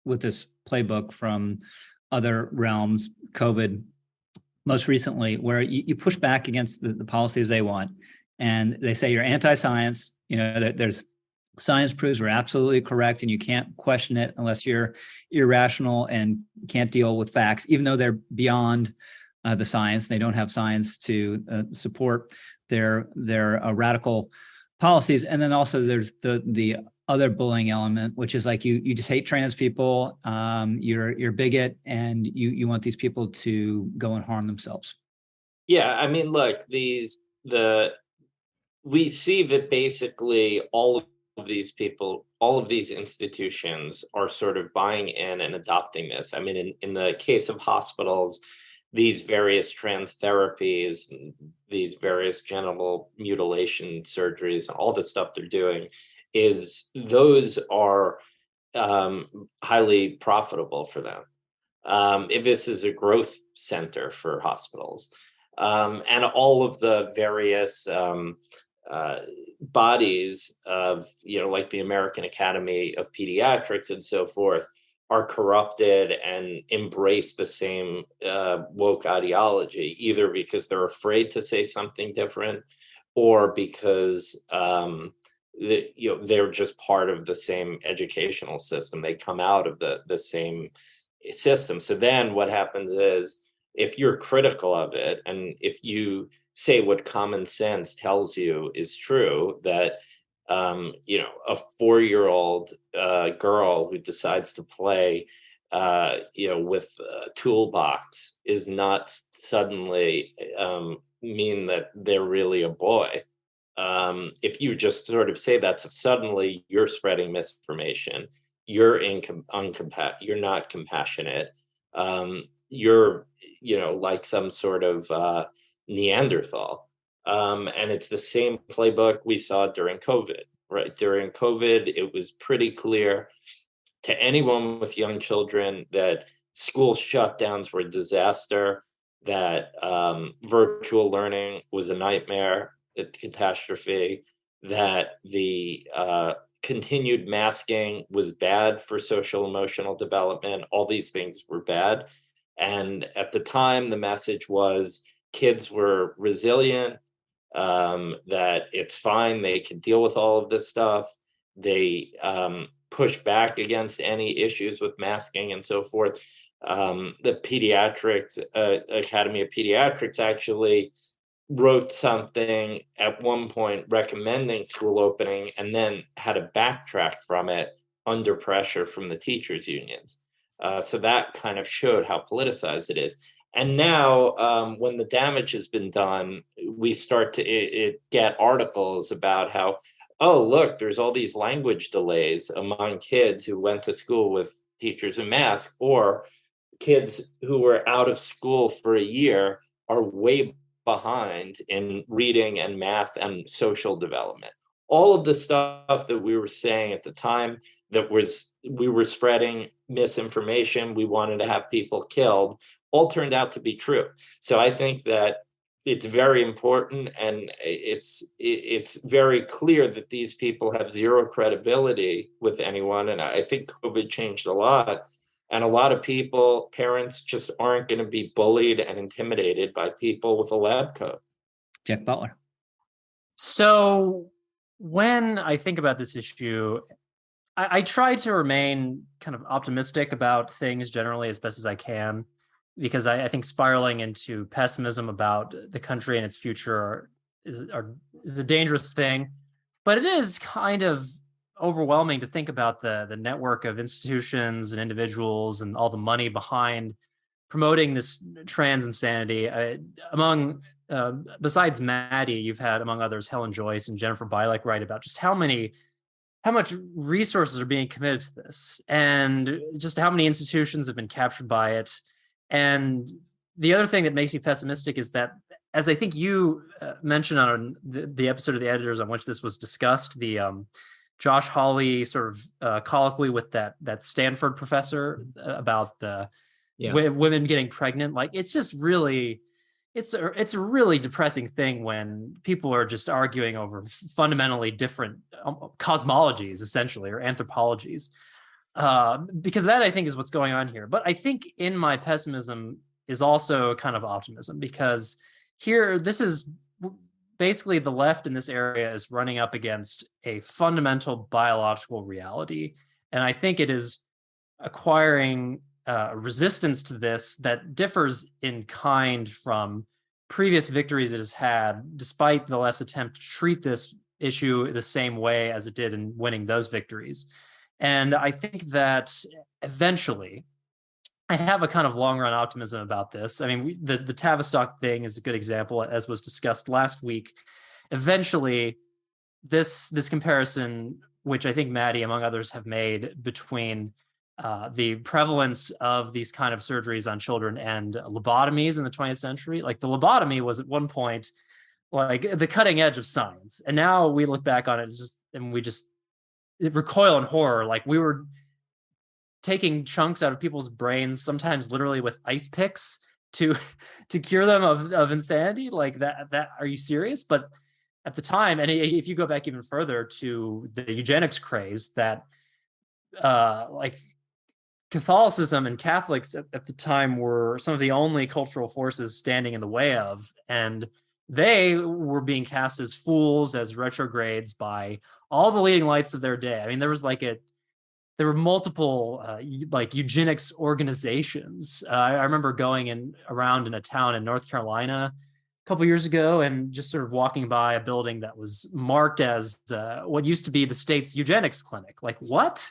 with this playbook from other realms, COVID, most recently, where you push back against the policies they want, and they say you're anti-science. You know, there's science proves we're absolutely correct, and you can't question it unless you're irrational and can't deal with facts, even though they're beyond the science. They don't have science to support their radical policies. And then also there's the other bullying element, which is like you just hate trans people, you're a bigot, and you want these people to go and harm themselves. Yeah, I mean, look, we see that basically all of these people, all of these institutions are sort of buying in and adopting this. I mean, in the case of hospitals, these various trans therapies, these various genital mutilation surgeries, and all the stuff they're doing, those are highly profitable for them. If this is a growth center for hospitals, and all of the various bodies of, like the American Academy of Pediatrics and so forth, are corrupted and embrace the same woke ideology, either because they're afraid to say something different, or because they're just part of the same educational system. They come out of the same system. So then what happens is, if you're critical of it, and if you say what common sense tells you is true, that a 4-year-old girl who decides to play with a toolbox is not suddenly mean that they're really a boy. If you just sort of say that, suddenly you're spreading misinformation. You're you're not compassionate. You're like some sort of Neanderthal. And it's the same playbook we saw during COVID, right? During COVID, it was pretty clear to anyone with young children that school shutdowns were a disaster, that virtual learning was a nightmare, a catastrophe, that the continued masking was bad for social emotional development. All these things were bad. And at the time, the message was kids were resilient, that it's fine, they can deal with all of this stuff. They push back against any issues with masking and so forth. The Pediatrics Academy of Pediatrics actually wrote something at one point recommending school opening, and then had to backtrack from it under pressure from the teachers' unions. So that kind of showed how politicized it is. And now, when the damage has been done, we start to get articles about how, oh, look, there's all these language delays among kids who went to school with teachers in masks, or kids who were out of school for a year are way behind in reading and math and social development. All of the stuff that we were saying at the time, we were spreading misinformation, we wanted to have people killed, all turned out to be true. So I think that it's very important, and it's very clear that these people have zero credibility with anyone. And I think COVID changed a lot. And a lot of people, parents, just aren't going to be bullied and intimidated by people with a lab coat. Jack Butler. So when I think about this issue, I try to remain kind of optimistic about things generally as best as I can, because I think spiraling into pessimism about the country and its future is a dangerous thing. But it is kind of overwhelming to think about the network of institutions and individuals and all the money behind promoting this trans insanity. Besides Maddy, you've had, among others, Helen Joyce and Jennifer Bilek write about just how much resources are being committed to this, and just how many institutions have been captured by it. And the other thing that makes me pessimistic is that, as I think you mentioned on the episode of The Editors on which this was discussed, the Josh Hawley sort of colloquy with that Stanford professor about the women getting pregnant. Like, it's just really, it's a really depressing thing when people are just arguing over fundamentally different cosmologies, essentially, or anthropologies. Because that, I think, is what's going on here. But I think in my pessimism is also kind of optimism, because here, this is basically the left in this area is running up against a fundamental biological reality. And I think it is acquiring resistance to this that differs in kind from previous victories it has had, despite the left's attempt to treat this issue the same way as it did in winning those victories. And I think that eventually, I have a kind of long-run optimism about this. I mean, the Tavistock thing is a good example, as was discussed last week. Eventually, this comparison, which I think Maddy, among others, have made between the prevalence of these kind of surgeries on children and lobotomies in the 20th century. Like, the lobotomy was at one point like the cutting edge of science, and now we look back on it and we just recoil in horror. Like, we were taking chunks out of people's brains, sometimes literally with ice picks, to cure them of insanity. Like, that are you serious? But at the time, and if you go back even further to the eugenics craze that like Catholicism and Catholics at the time were some of the only cultural forces standing in the way of, and they were being cast as fools, as retrogrades by all the leading lights of their day. I mean, there were multiple like eugenics organizations. I remember going around in a town in North Carolina a couple years ago, and just sort of walking by a building that was marked as what used to be the state's eugenics clinic. Like, what?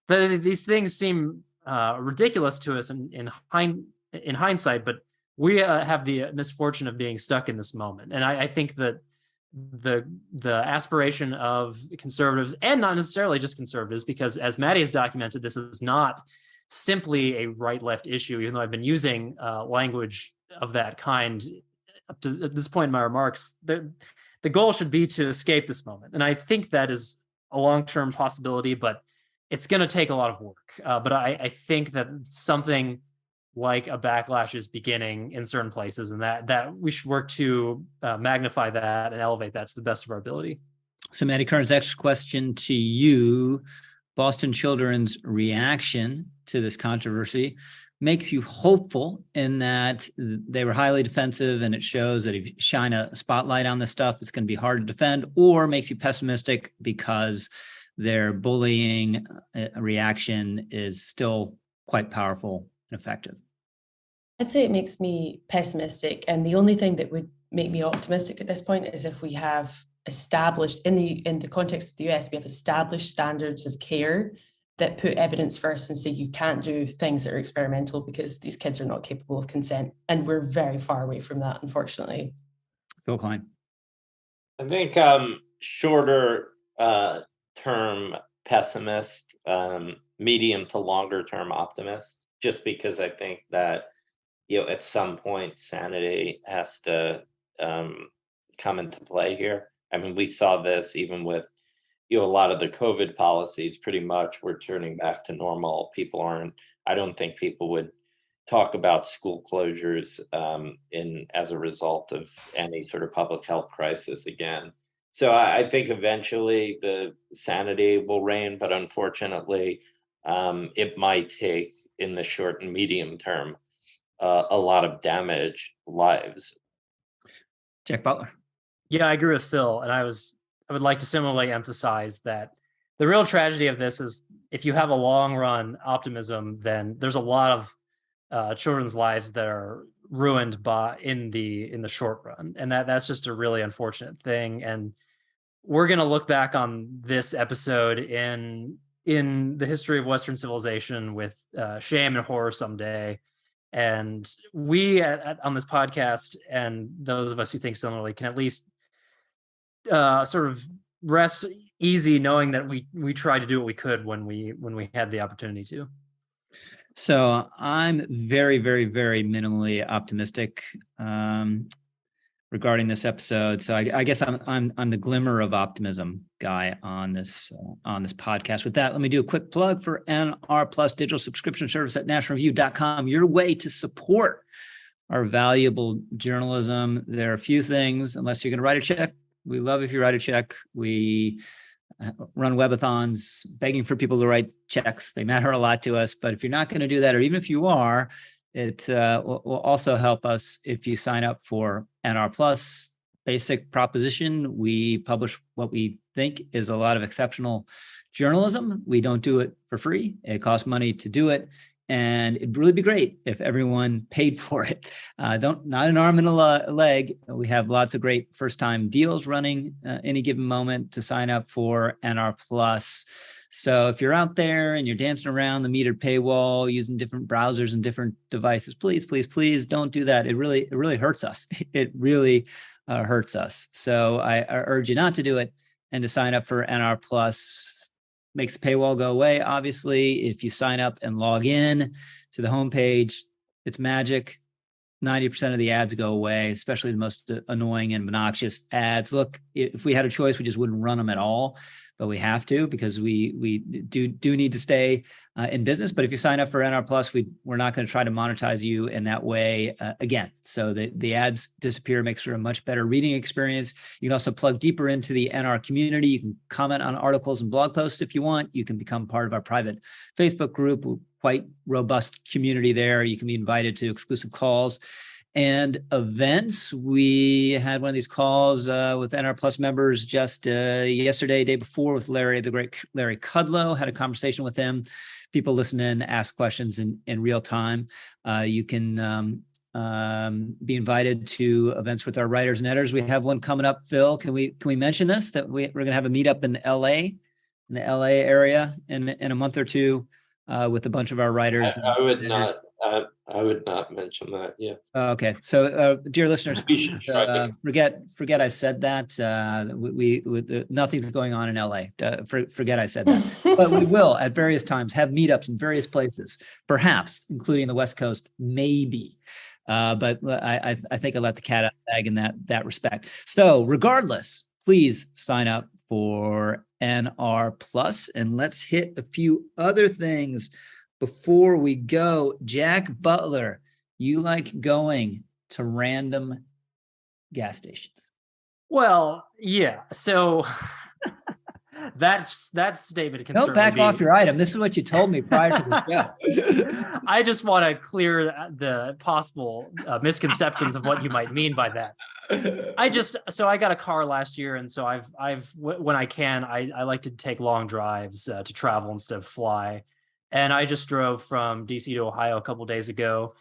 These things seem ridiculous to us in hindsight, but we have the misfortune of being stuck in this moment. And I think that the aspiration of conservatives, and not necessarily just conservatives, because as Maddy has documented, this is not simply a right-left issue, even though I've been using language of that kind up to this point in my remarks. The goal should be to escape this moment. And I think that is a long-term possibility, but it's going to take a lot of work. But I think that something like a backlash is beginning in certain places, and that we should work to magnify that and elevate that to the best of our ability. So, Maddy Kearns, next question to you. Boston Children's reaction to this controversy makes you hopeful in that they were highly defensive, and it shows that if you shine a spotlight on this stuff, it's going to be hard to defend, or makes you pessimistic because their bullying reaction is still quite powerful and effective? I'd say it makes me pessimistic, and the only thing that would make me optimistic at this point is if we have established, in the context of the US, we have established standards of care that put evidence first and say you can't do things that are experimental because these kids are not capable of consent. And we're very far away from that, unfortunately. Phil Klein. I think shorter term pessimist, medium to longer term optimist, just because I think that, at some point sanity has to come into play here. I mean, we saw this even with, a lot of the COVID policies. Pretty much we're turning back to normal. I don't think people would talk about school closures as a result of any sort of public health crisis again. So I think eventually the sanity will reign, but unfortunately, it might take, in the short and medium term, a lot of damaged lives. Jack Butler. Yeah, I agree with Phil, and I would like to similarly emphasize that the real tragedy of this is if you have a long run optimism, then there's a lot of children's lives that are ruined in the short run, and that's just a really unfortunate thing. And we're going to look back on this episode in the history of Western civilization with shame and horror someday. And we on this podcast, and those of us who think similarly, can at least sort of rest easy knowing that we tried to do what we could when we had the opportunity to. So I'm very, very, very minimally optimistic regarding this episode. So I guess I'm the glimmer of optimism guy on this podcast. With that, let me do a quick plug for NR Plus digital subscription service at nationalreview.com. Your way to support our valuable journalism. There are a few things, unless you're going to write a check. We love if you write a check. We run webathons begging for people to write checks. They matter a lot to us. But if you're not going to do that, or even if you are, it will also help us if you sign up for NR Plus. Basic proposition: we publish what we think is a lot of exceptional journalism. We don't do it for free. It costs money to do it. And it'd really be great if everyone paid for it. Not an arm and a leg. We have lots of great first-time deals running any given moment to sign up for NR Plus. So if you're out there and you're dancing around the metered paywall using different browsers and different devices, please, please, please don't do that. It really hurts us. It really hurts us. So I urge you not to do it and to sign up for NR Plus. Makes the paywall go away. Obviously, if you sign up and log in to the homepage, it's magic. 90% of the ads go away, especially the most annoying and obnoxious ads. Look, if we had a choice, we just wouldn't run them at all, but we have to because we do need to stay in business. But if you sign up for NR Plus, we're not going to try to monetize you in that way again. So the ads disappear, makes for a much better reading experience. You can also plug deeper into the NR community. You can comment on articles and blog posts if you want. You can become part of our private Facebook group, quite robust community there. You can be invited to exclusive calls and events. We had one of these calls with NR Plus members just yesterday, day before, with the great Larry Kudlow. Had a conversation with him. People listen in, ask questions in real time. You can be invited to events with our writers and editors. We have one coming up. Phil, can we mention this? That we're going to have a meetup in the LA area in a month or two with a bunch of our writers. I would not mention that. Yeah. Okay. So, dear listeners, forget I said that. We nothing's going on in LA. Forget I said that. But we will at various times have meetups in various places, perhaps including the West Coast, maybe. But I think I let the cat out of the bag in that respect. So, regardless, please sign up for NR Plus, and let's hit a few other things before we go. Jack Butler, you like going to random gas stations? Well, yeah. So that statement can Don't back off your item. This is what you told me prior to the show. I just want to clear the possible misconceptions of what you might mean by that. I got a car last year, and so when I can, I like to take long drives to travel instead of fly. And I just drove from DC to Ohio a couple days ago,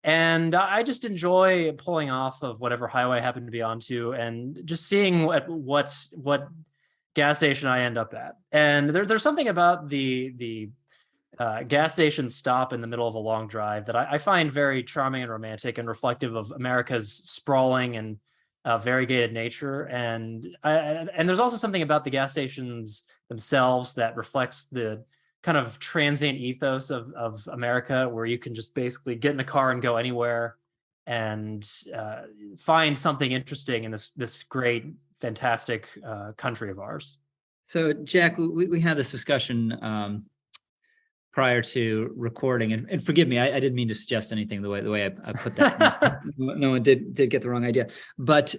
and I just enjoy pulling off of whatever highway I happen to be onto and just seeing what gas station I end up at. And there's something about the gas station stop in the middle of a long drive that I find very charming and romantic and reflective of America's sprawling and variegated nature. And there's also something about the gas stations themselves that reflects the kind of transient ethos of America, where you can just basically get in a car and go anywhere and find something interesting in this great, fantastic country of ours. So, Jack, we had this discussion prior to recording, and forgive me, I didn't mean to suggest anything the way I put that. No one did get the wrong idea. But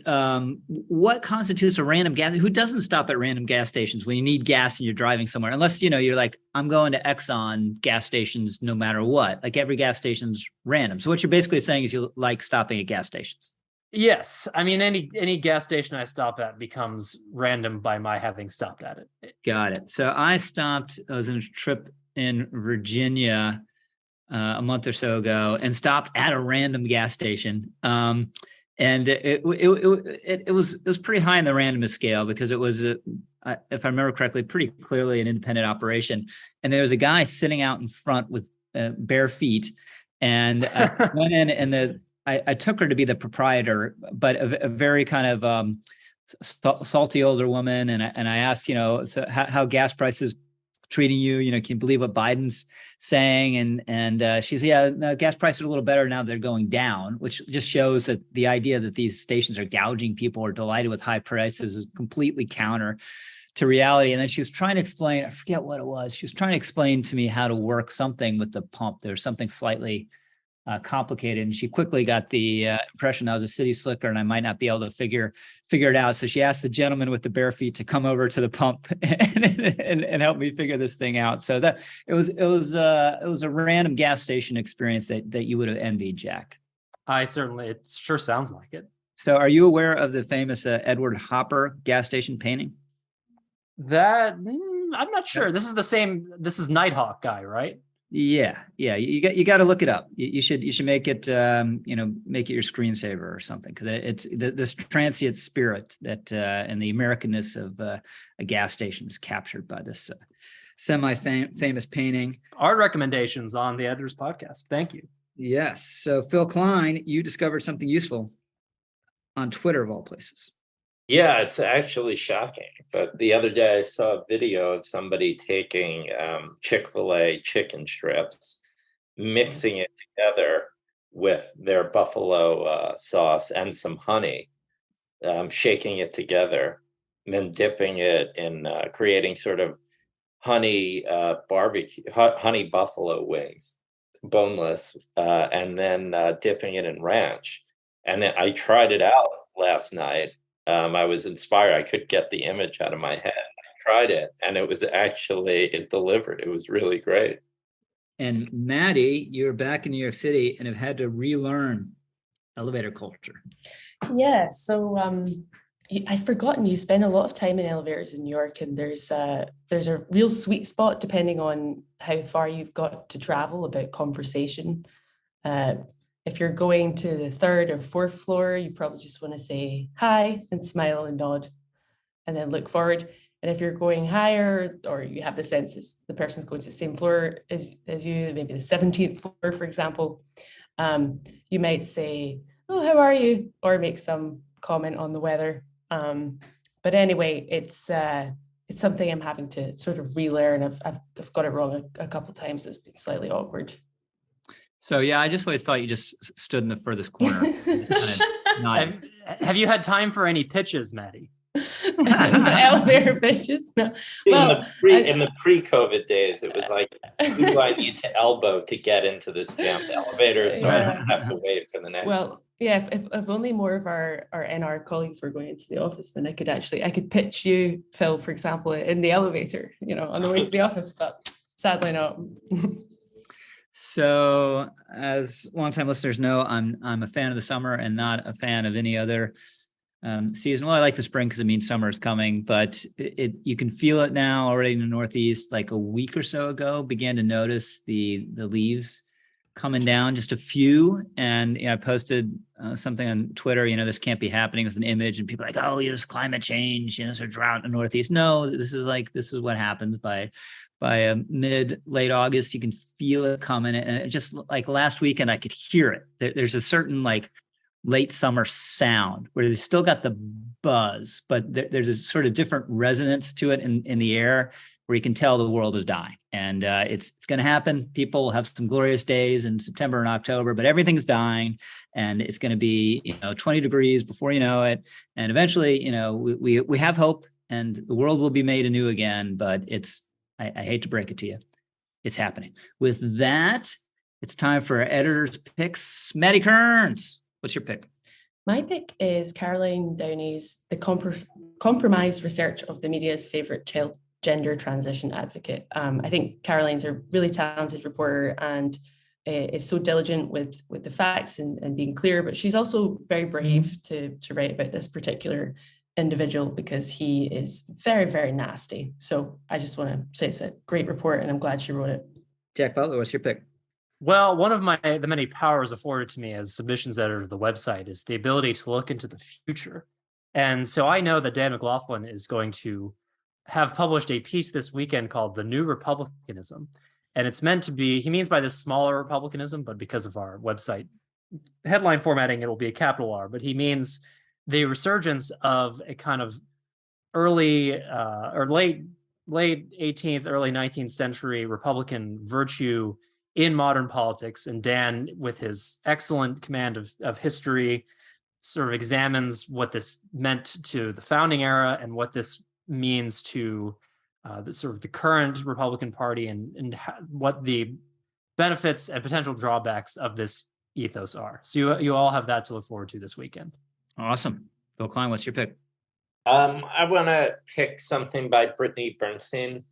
what constitutes a random gas? Who doesn't stop at random gas stations when you need gas and you're driving somewhere? Unless you're like, I'm going to Exxon gas stations no matter what. Like every gas station's random. So what you're basically saying is you like stopping at gas stations. Yes, I mean any gas station I stop at becomes random by my having stopped at it. Got it. So I was on a trip in Virginia a month or so ago and stopped at a random gas station. And it was pretty high in the randomness scale because it was, if I remember correctly, pretty clearly an independent operation. And there was a guy sitting out in front with bare feet. And I went in and I took her to be the proprietor, but a very kind of salty older woman. And I asked, so how gas prices treating you, can you believe what Biden's saying? And she said, yeah, no, gas prices are a little better now they're going down, which just shows that the idea that these stations are gouging people or delighted with high prices is completely counter to reality. And then she was trying to explain, I forget what it was. She was trying to explain to me how to work something with the pump. There was something slightly complicated, and she quickly got the impression I was a city slicker and I might not be able to figure it out. So she asked the gentleman with the bare feet to come over to the pump and help me figure this thing out. So that it was a random gas station experience that you would have envied, Jack. It sure sounds like it. So are you aware of the famous Edward Hopper gas station painting? That I'm not sure. This is Nighthawk guy, right? Yeah. You got to look it up. You should make it make it your screensaver or something, because it's this transient spirit that and the Americanness of a gas station is captured by this semi-famous painting. Art recommendations on the Editor's Podcast. Thank you. Yes. So Phil Klein, you discovered something useful on Twitter of all places. Yeah, it's actually shocking. But the other day I saw a video of somebody taking Chick-fil-A chicken strips, mixing it together with their buffalo sauce and some honey, shaking it together, and then dipping it in creating sort of honey barbecue, honey buffalo wings, boneless, and then dipping it in ranch. And then I tried it out last night. I was inspired. I could get the image out of my head. I tried it, and it delivered. It was really great. And Maddy, you're back in New York City and have had to relearn elevator culture. Yeah, so I've forgotten you spend a lot of time in elevators in New York, and there's a real sweet spot depending on how far you've got to travel about conversation. If you're going to the third or fourth floor, you probably just want to say hi and smile and nod and then look forward. And if you're going higher, or you have the sense that the person's going to the same floor as you, maybe the 17th floor, for example, you might say, oh, how are you? Or make some comment on the weather. But anyway, it's something I'm having to sort of relearn. I've got it wrong a couple of times. It's been slightly awkward. So yeah, I just always thought you just stood in the furthest corner. Have you had time for any pitches, Maddy? Elevator pitches? No. In the pre-COVID days, it was like, who do I need to elbow to get into this jammed elevator? So I don't have to wait for the next one. Yeah, if only more of our NR colleagues were going into the office, then I could pitch you, Phil, for example, in the elevator, on the way to the office, but sadly not. So, as longtime listeners know, I'm a fan of the summer and not a fan of any other season. Well, I like the spring because it means summer is coming, but you can feel it now already in the Northeast. Like a week or so ago, began to notice the leaves coming down, just a few. And I posted something on Twitter. This can't be happening, with an image, and people are like, oh, there's climate change. There's a drought in the Northeast. No, this is what happens by by late August. You can feel it coming. And it just like last weekend, I could hear it. There's a certain like late summer sound where they still got the buzz, but there's a sort of different resonance to it in the air where you can tell the world is dying. And it's going to happen. People will have some glorious days in September and October, but everything's dying, and it's going to be 20 degrees before you know it. And eventually, we have hope, and the world will be made anew again. But I hate to break it to you, it's happening. With that, it's time for our editor's picks. Maddy Kearns, what's your pick? My pick is Caroline Downey's The Compromised Research of the Media's Favorite Child Gender Transition Advocate. I think Caroline's a really talented reporter and is so diligent with the facts and being clear, but she's also very brave to write about this particular individual because he is very, very nasty. So I just want to say it's a great report and I'm glad she wrote it. Jack Butler, what's your pick? Well, one of the many powers afforded to me as submissions editor of the website is the ability to look into the future. And so I know that Dan McLaughlin is going to have published a piece this weekend called The New Republicanism. And it's meant to be, he means by this smaller republicanism, but because of our website headline formatting, it will be a capital R. But he means the resurgence of a kind of early or late 18th, early 19th century Republican virtue in modern politics. And Dan, with his excellent command of history, sort of examines what this meant to the founding era and what this means to the sort of the current Republican Party and what the benefits and potential drawbacks of this ethos are. So you all have that to look forward to this weekend. Awesome. Phil Klein, what's your pick? I want to pick something by Brittany Bernstein,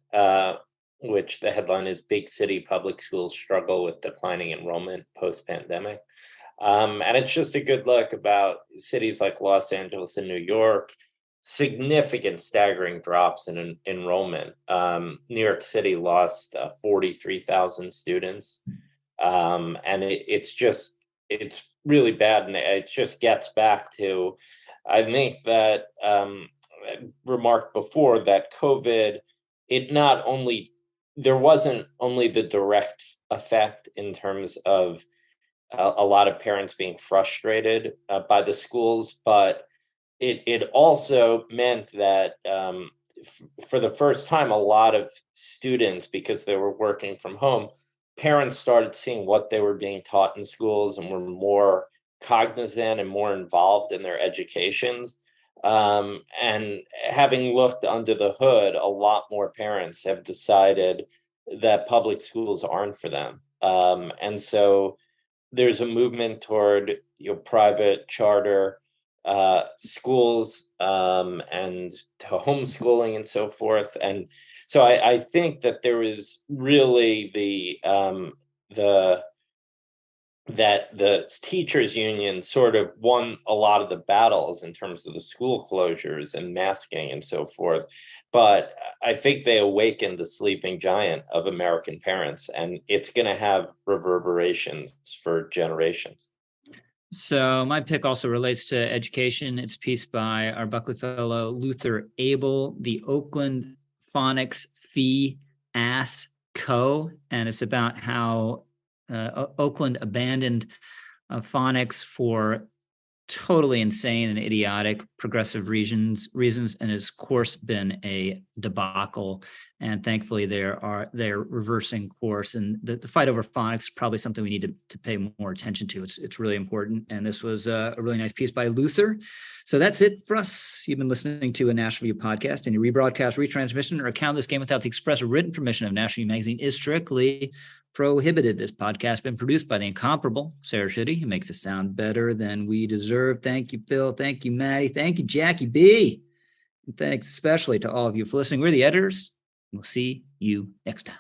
which the headline is Big City Public Schools Struggle with Declining Enrollment Post-Pandemic. And it's just a good look about cities like Los Angeles and New York, significant staggering drops in enrollment. New York City lost 43,000 students. And it's really bad. And it just gets back to, I think that I remarked before that COVID, there wasn't only the direct effect in terms of a lot of parents being frustrated by the schools, but it also meant that for the first time, a lot of students, because they were working from home, parents started seeing what they were being taught in schools and were more cognizant and more involved in their educations. And having looked under the hood, a lot more parents have decided that public schools aren't for them. And so there's a movement toward private charter schools and to homeschooling and so forth. And so I think that there is really that the teachers union sort of won a lot of the battles in terms of the school closures and masking and so forth. But I think they awakened the sleeping giant of American parents, and it's going to have reverberations for generations. So my pick also relates to education. It's a piece by our Buckley Fellow, Luther Abel, the Oakland Phonics Fiasco. And it's about how Oakland abandoned phonics for totally insane and idiotic progressive reasons, and has, of course, been a debacle. And thankfully, they're reversing course. And the fight over phonics is probably something we need to pay more attention to. It's really important. And this was a really nice piece by Luther. So that's it for us. You've been listening to a National View podcast. Any rebroadcast, retransmission, or account of this game without the express written permission of National View Magazine is strictly prohibited. This podcast has been produced by the incomparable Sarah Shitty, who makes us sound better than we deserve. Thank you, Phil. Thank you, Maddy. Thank you, Jackie B. And thanks especially to all of you for listening. We're the editors. We'll see you next time.